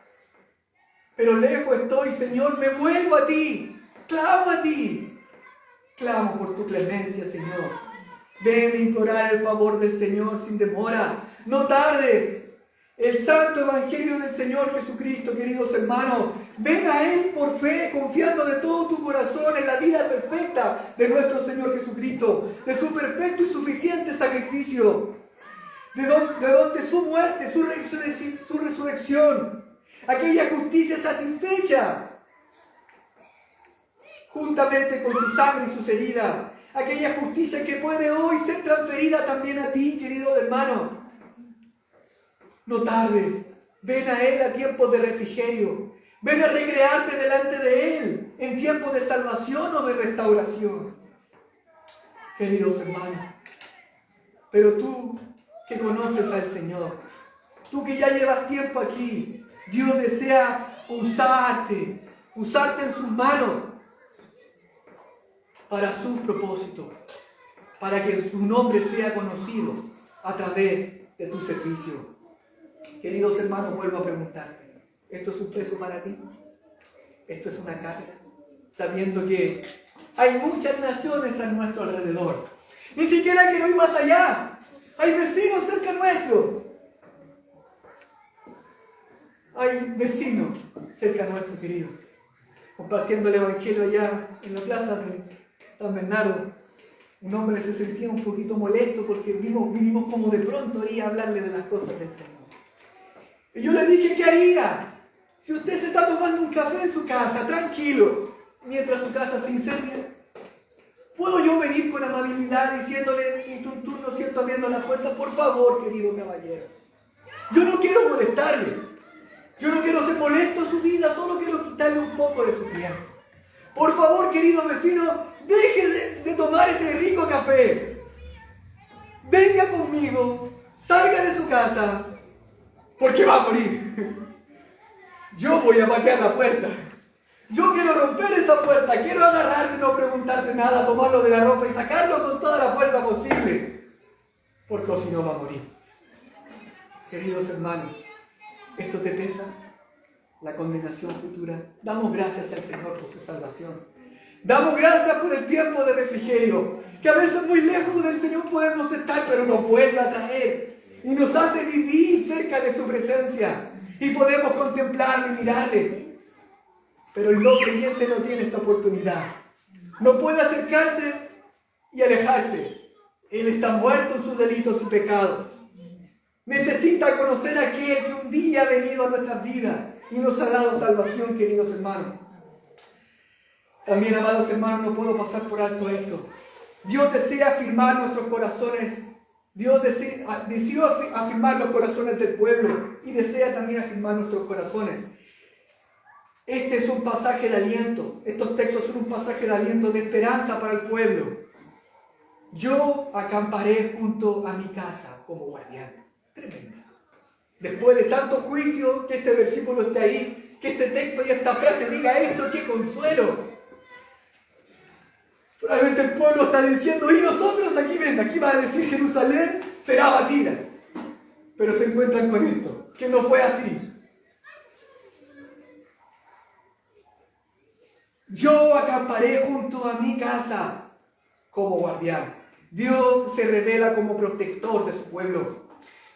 pero lejos estoy, Señor. Me vuelvo a ti. Clamo a ti. Clamo por tu clemencia, Señor. Ven a implorar el favor del Señor sin demora. No tardes. El santo evangelio del Señor Jesucristo, queridos hermanos. Ven a Él por fe, confiando de todo tu corazón en la vida perfecta de nuestro Señor Jesucristo, de su perfecto y suficiente sacrificio, de donde su muerte, su resurrección, aquella justicia satisfecha, juntamente con su sangre y sus heridas, aquella justicia que puede hoy ser transferida también a ti, querido hermano. No tardes, ven a Él a tiempos de refrigerio, ven a recrearte delante de Él en tiempos de salvación o de restauración. Queridos hermanos, pero tú que conoces al Señor, tú que ya llevas tiempo aquí, Dios desea usarte en sus manos para sus propósitos, para que su nombre sea conocido a través de tu servicio. Queridos hermanos, vuelvo a preguntarte, ¿esto es un peso para ti? ¿Esto es una carga? Sabiendo que hay muchas naciones a nuestro alrededor. Ni siquiera quiero ir más allá. Hay vecinos cerca nuestro. Hay vecinos cerca nuestro, querido. Compartiendo el Evangelio allá en la plaza de San Bernardo, un hombre se sentía un poquito molesto porque vinimos como de pronto ahí a hablarle de las cosas del Señor. Y yo le dije, ¿qué haría? Si usted se está tomando un café en su casa, tranquilo, mientras su casa se incendia, ¿puedo yo venir con amabilidad diciéndole en un turno, cierto, abriendo la puerta? Por favor, querido caballero. Yo no quiero molestarle. Yo no quiero ser molesto en su vida, solo quiero quitarle un poco de su tiempo. Por favor, querido vecino, deje de tomar ese rico café. Venga conmigo, salga de su casa, porque va a morir. Yo voy a patear la puerta. Yo quiero romper esa puerta, quiero agarrarle y no preguntarte nada, tomarlo de la ropa y sacarlo con toda la fuerza posible, porque si no va a morir. Queridos hermanos, ¿esto te pesa? La condenación futura. Damos gracias al Señor por su salvación. Damos gracias por el tiempo de refrigerio, que a veces muy lejos del Señor podemos estar, pero nos vuelve a traer y nos hace vivir cerca de su presencia y podemos contemplarle y mirarle. Pero el no creyente no tiene esta oportunidad. No puede acercarse y alejarse. Él está muerto en sus delitos y pecados. Necesita conocer a aquel que un día ha venido a nuestras vidas y nos ha dado salvación, queridos hermanos. También, amados hermanos, no puedo pasar por alto esto. Dios desea afirmar nuestros corazones. Dios desea afirmar los corazones del pueblo y desea también afirmar nuestros corazones. Este es un pasaje de aliento. Estos textos son un pasaje de aliento, de esperanza para el pueblo. Yo acamparé junto a mi casa como guardián. Tremendo. Después de tanto juicio, que este versículo esté ahí, que este texto y esta frase diga esto, ¡qué consuelo! Probablemente el pueblo está diciendo, y nosotros aquí ven, aquí va a decir Jerusalén será abatida. Pero se encuentran con esto, que no fue así. Yo acamparé junto a mi casa como guardián. Dios se revela como protector de su pueblo.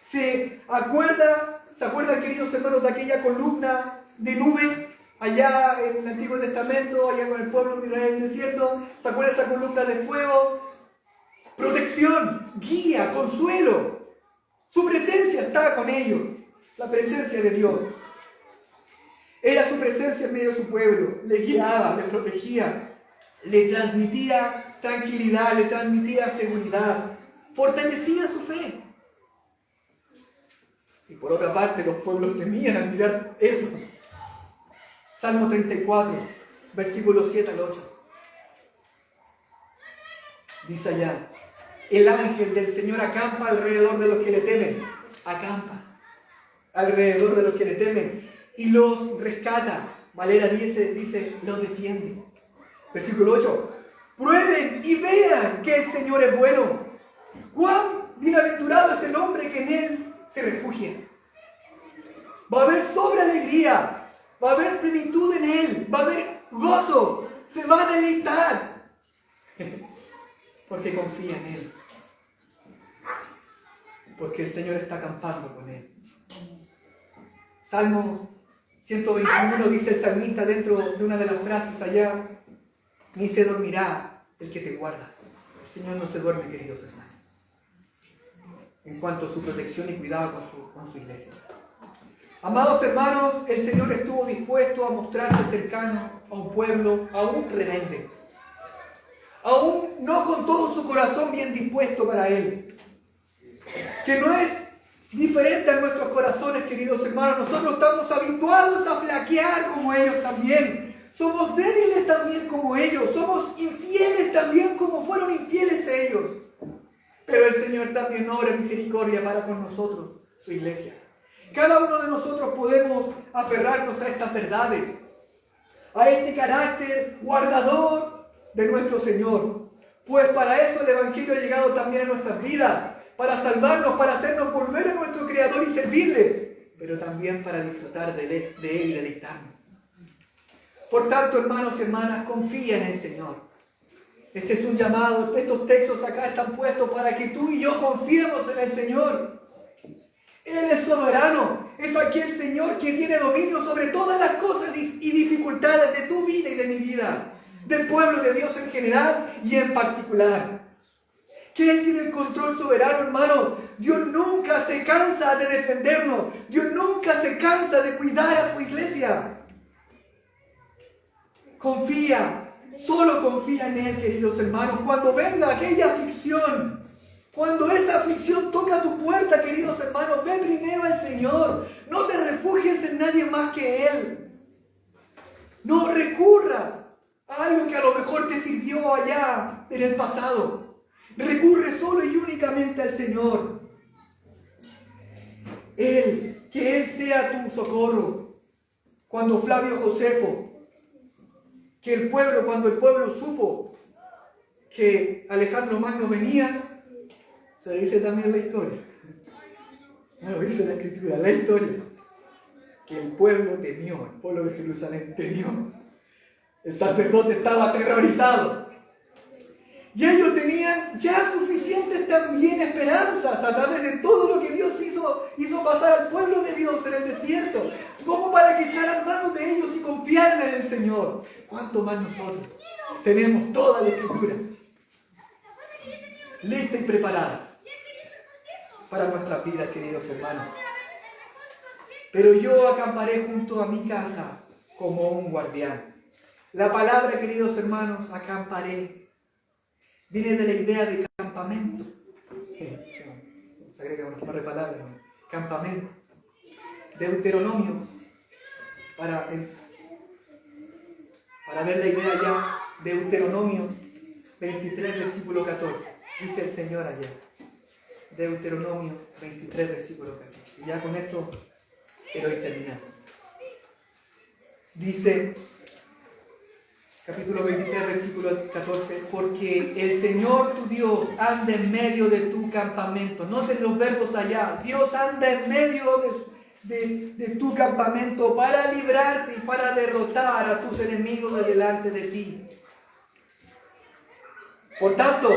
¿Se acuerdan, queridos hermanos, de aquella columna de nube allá en el Antiguo Testamento, allá con el pueblo de Israel en el desierto? ¿Se acuerdan de esa columna de fuego? Protección, guía, consuelo. Su presencia estaba con ellos, la presencia de Dios. Era su presencia en medio de su pueblo, le guiaba, le protegía, le transmitía tranquilidad, le transmitía seguridad, fortalecía su fe. Y por otra parte, los pueblos temían al mirar eso. Salmo 34, versículos 7 al 8. Dice allá, el ángel del Señor acampa alrededor de los que le temen. Acampa alrededor de los que le temen y los rescata. Valera dice, los defiende. Versículo 8. Prueben y vean que el Señor es bueno. Cuán bienaventurado es el hombre que en Él se refugia. Va a haber sobre alegría, va a haber plenitud en Él, va a haber gozo, se va a deleitar. Porque confía en Él. Porque el Señor está acampando con Él. Salmo 121 dice el salmista dentro de una de las frases allá, ni se dormirá el que te guarda. El Señor no se duerme, queridos hermanos, en cuanto a su protección y cuidado con su iglesia. Amados hermanos, el Señor estuvo dispuesto a mostrarse cercano a un pueblo aún rebelde, aún no con todo su corazón bien dispuesto para Él, que no es diferente a nuestros corazones, queridos hermanos. Nosotros estamos habituados a flaquear como ellos también. Somos débiles también como ellos. Somos infieles también como fueron infieles ellos. Pero el Señor también obra misericordia para con nosotros, su iglesia. Cada uno de nosotros podemos aferrarnos a estas verdades, a este carácter guardador de nuestro Señor. Pues para eso el Evangelio ha llegado también a nuestras vidas, para salvarnos, para hacernos volver a nuestro Creador y servirle, pero también para disfrutar de Él y deleitarnos. Por tanto, hermanos y hermanas, confía en el Señor. Este es un llamado, estos textos acá están puestos para que tú y yo confiemos en el Señor. Él es soberano, es aquel Señor que tiene dominio sobre todas las cosas y dificultades de tu vida y de mi vida, del pueblo de Dios en general y en particular. Que Él tiene el control soberano, hermano. Dios nunca se cansa de defendernos. Dios nunca se cansa de cuidar a su iglesia. Confía, solo confía en Él, queridos hermanos. Cuando venga aquella aflicción, cuando esa aflicción toca tu puerta, queridos hermanos, ve primero al Señor. No te refugies en nadie más que Él. No recurras a algo que a lo mejor te sirvió allá en el pasado. Recurre solo y únicamente al Señor. Que Él sea tu socorro. Cuando Flavio Josefo, cuando el pueblo supo que Alejandro Magno venía, se dice también la historia. No lo dice la Escritura, la historia. Que el pueblo temió, el pueblo de Jerusalén temió. El sacerdote estaba aterrorizado. Y ellos tenían ya suficientes también esperanzas a través de todo lo que Dios hizo pasar al pueblo de Dios en el desierto, como para que echaran manos de ellos y confiaran confiaron en el Señor, ¿cuánto más nosotros? Tenemos toda la Escritura lista y preparada para nuestras vidas, queridos hermanos. Pero yo acamparé junto a mi casa como un guardián. La palabra, queridos hermanos, acamparé, viene de la idea de campamento. Se agrega una par de palabras. Campamento. Deuteronomio, para ver la idea ya, Deuteronomio 23, versículo 14. Dice el Señor allá. Deuteronomio 23, versículo 14. Y ya con esto quiero ir terminando. Dice, capítulo 23, versículo 14, porque el Señor tu Dios anda en medio de tu campamento. Noten los verbos allá. Dios anda en medio de tu campamento para librarte y para derrotar a tus enemigos de delante de ti. Por tanto,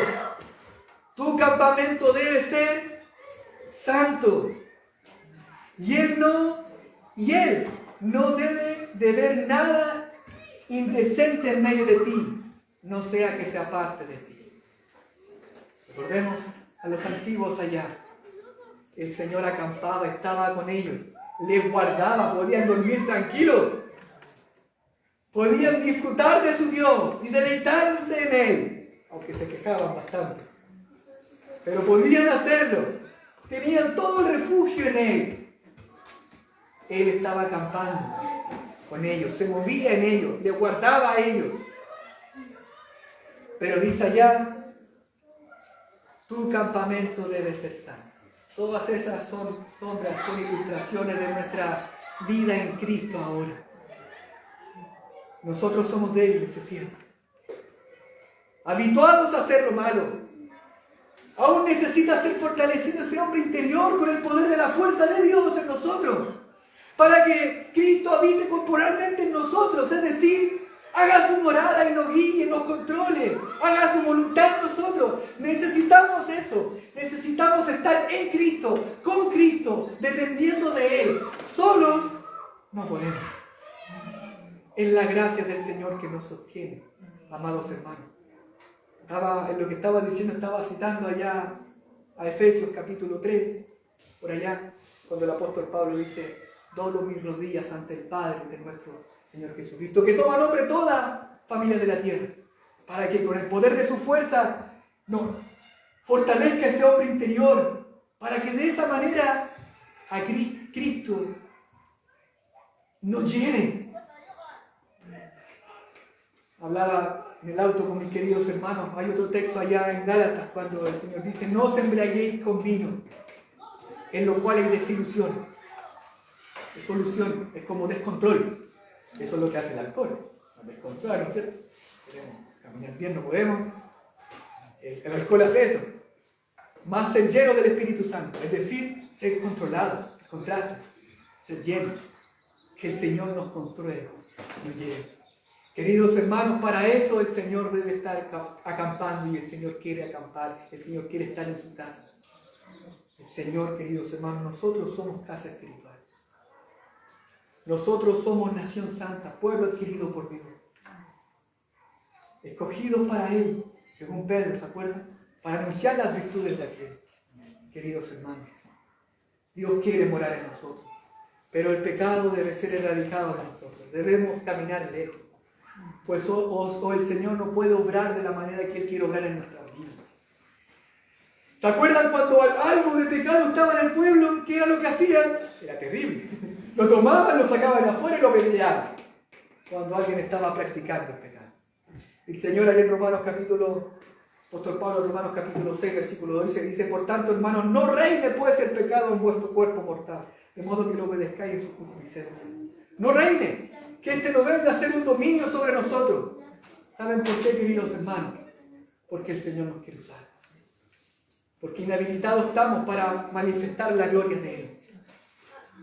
tu campamento debe ser santo. Y Él no debe de ver nada indecente en medio de ti, no sea que se aparte de ti. Recordemos a los antiguos allá. El Señor acampaba, estaba con ellos, les guardaba, podían dormir tranquilos, podían disfrutar de su Dios y deleitarse en Él, aunque se quejaban bastante. Pero podían hacerlo, tenían todo el refugio en Él. Él estaba acampando con ellos, se movía en ellos, les guardaba a ellos. Pero dice allá, tu campamento debe ser santo. Todas esas son sombras, son ilustraciones de nuestra vida en Cristo ahora. Nosotros somos débiles, se siente. Habituados a hacer lo malo. Aún necesita ser fortalecido ese hombre interior con el poder de la fuerza de Dios en nosotros. Para que Cristo habite corporalmente en nosotros. Es decir, haga su morada y nos guíe, nos controle. Haga su voluntad en nosotros. Necesitamos eso. Necesitamos estar en Cristo, con Cristo, dependiendo de Él. Solos no podemos. Es la gracia del Señor que nos sostiene, amados hermanos. En lo que estaba diciendo, estaba citando allá a Efesios capítulo 3, por allá, cuando el apóstol Pablo dice, doblo mis rodillas ante el Padre de nuestro Señor Jesucristo, que toma nombre toda familia de la tierra, para que con el poder de su fuerza fortalezca ese hombre interior, para que de esa manera a Cristo nos llene. Hablaba en el auto con mis queridos hermanos, hay otro texto allá en Gálatas cuando el Señor dice, no os embriaguéis con vino, en lo cual hay desilusión. Desolución, es como descontrol. Eso es lo que hace el alcohol, descontrolar, ¿no es cierto? Queremos caminar bien, no podemos. El alcohol hace eso. Más ser lleno del Espíritu Santo, es decir, ser controlado, el contraste, ser lleno. Que el Señor nos controle, nos lleve. Queridos hermanos, para eso el Señor debe estar acampando y el Señor quiere acampar, el Señor quiere estar en su casa. El Señor, queridos hermanos, nosotros somos casa espiritual. Nosotros somos nación santa, pueblo adquirido por Dios. Escogidos para Él, según Pedro, ¿se acuerdan? Para anunciar las virtudes de aquel. Queridos hermanos, Dios quiere morar en nosotros, pero el pecado debe ser erradicado de nosotros. Debemos caminar lejos. Pues el Señor no puede obrar de la manera que Él quiere obrar en nuestras vidas. ¿Se acuerdan cuando algo de pecado estaba en el pueblo? ¿Qué era lo que hacían? Era terrible. Lo tomaban, lo sacaban afuera y lo peleaban. Cuando alguien estaba practicando el pecado. El Señor allá en apóstol Pablo en Romanos capítulo 6, versículo 12 dice, por tanto, hermanos, no reine pues el pecado en vuestro cuerpo mortal, de modo que lo obedezcáis en su concupiscencia. No reine. Que no venga a hacer un dominio sobre nosotros. ¿Saben por qué, queridos hermanos? Porque el Señor nos quiere usar. Porque inhabilitados estamos para manifestar la gloria de Él.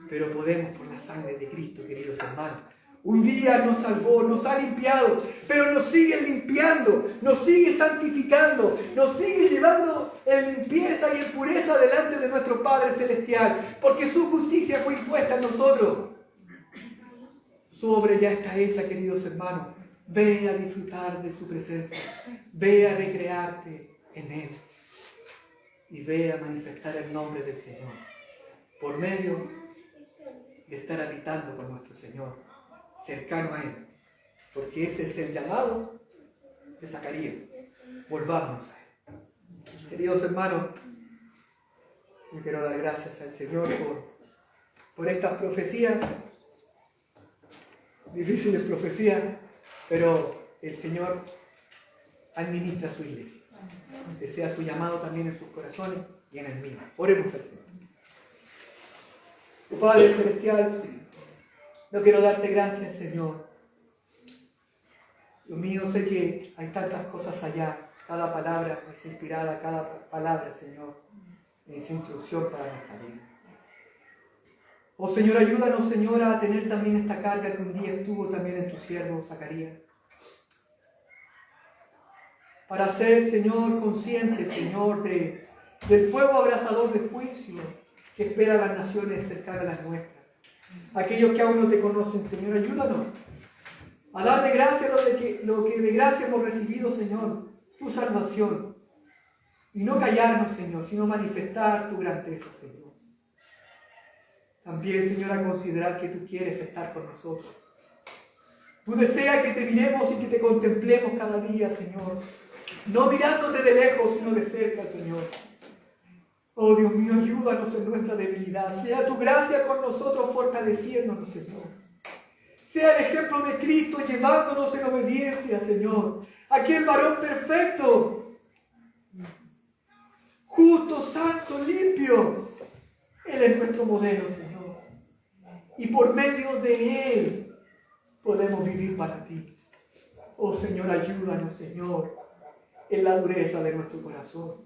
Pero podemos por la sangre de Cristo, queridos hermanos. Un día nos salvó, nos ha limpiado, pero nos sigue limpiando, nos sigue santificando, nos sigue llevando en limpieza y en pureza delante de nuestro Padre Celestial. Porque su justicia fue impuesta en nosotros. Su obra ya está hecha, queridos hermanos. Ve a disfrutar de su presencia. Ve a recrearte en Él. Y ve a manifestar el nombre del Señor. Por medio de estar habitando con nuestro Señor. Cercano a Él. Porque ese es el llamado de Zacarías. Volvamos a Él. Queridos hermanos, yo quiero dar gracias al Señor por estas profecías. Difíciles profecías, pero el Señor administra su iglesia. Que sea su llamado también en sus corazones y en el mío. Oremos al Señor. Oh Padre Celestial, yo quiero darte gracias, Señor. Dios mío, sé que hay tantas cosas allá. Cada palabra es inspirada, cada palabra, Señor, es instrucción para nuestra vida. Oh Señor, ayúdanos, Señor, a tener también esta carga que un día estuvo también en tu siervo Zacarías. Para ser, Señor, conscientes, Señor, del fuego abrasador de juicio que espera a las naciones cercanas a las nuestras. Aquellos que aún no te conocen, Señor, ayúdanos a darle gracias lo que de gracia hemos recibido, Señor, tu salvación. Y no callarnos, Señor, sino manifestar tu grandeza, Señor. También, Señor, a considerar que tú quieres estar con nosotros. Tú deseas que te miremos y que te contemplemos cada día, Señor. No mirándote de lejos, sino de cerca, Señor. Oh, Dios mío, ayúdanos en nuestra debilidad. Sea tu gracia con nosotros fortaleciéndonos, Señor. Sea el ejemplo de Cristo llevándonos en obediencia, Señor. Aquel varón perfecto, justo, santo, limpio. Él es nuestro modelo, Señor. Y por medio de Él podemos vivir para ti. Oh Señor, ayúdanos, Señor, en la dureza de nuestro corazón.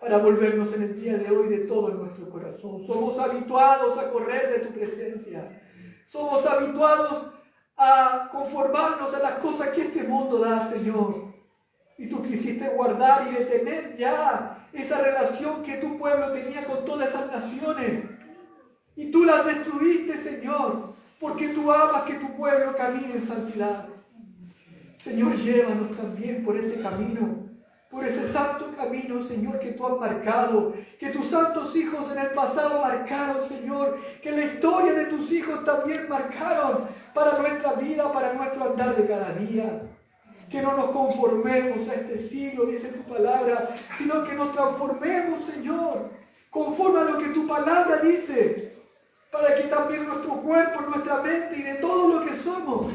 Para volvernos en el día de hoy de todo nuestro corazón. Somos habituados a correr de tu presencia. Somos habituados a conformarnos a las cosas que este mundo da, Señor. Y tú quisiste guardar y detener ya esa relación que tu pueblo tenía con todas esas naciones. Y tú las destruiste, Señor, porque tú amas que tu pueblo camine en santidad. Señor, llévanos también por ese camino, por ese santo camino, Señor, que tú has marcado, que tus santos hijos en el pasado marcaron, Señor, que la historia de tus hijos también marcaron para nuestra vida, para nuestro andar de cada día. Que no nos conformemos a este siglo, dice tu palabra, sino que nos transformemos, Señor, conforme a lo que tu palabra dice, para que también nuestro cuerpo, nuestra mente y de todo lo que somos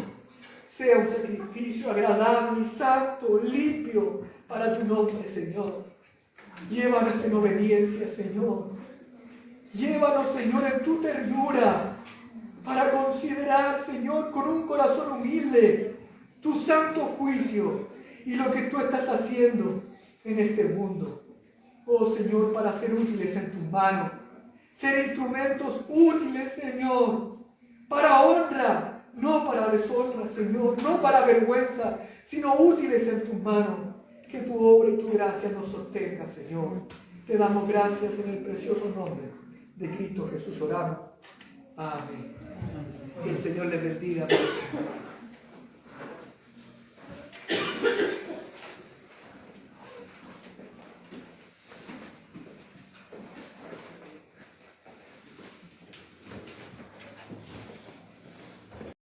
sea un sacrificio agradable, santo, limpio para tu nombre, Señor. Llévanos en obediencia, Señor. Llévanos, Señor, en tu ternura para considerar, Señor, con un corazón humilde tu santo juicio y lo que tú estás haciendo en este mundo. Oh, Señor, para ser útiles en tus manos. Ser instrumentos útiles, Señor, para honra, no para deshonra, Señor, no para vergüenza, sino útiles en tus manos. Que tu obra y tu gracia nos sostenga, Señor. Te damos gracias en el precioso nombre de Cristo Jesús oramos. Amén. Que el Señor les bendiga.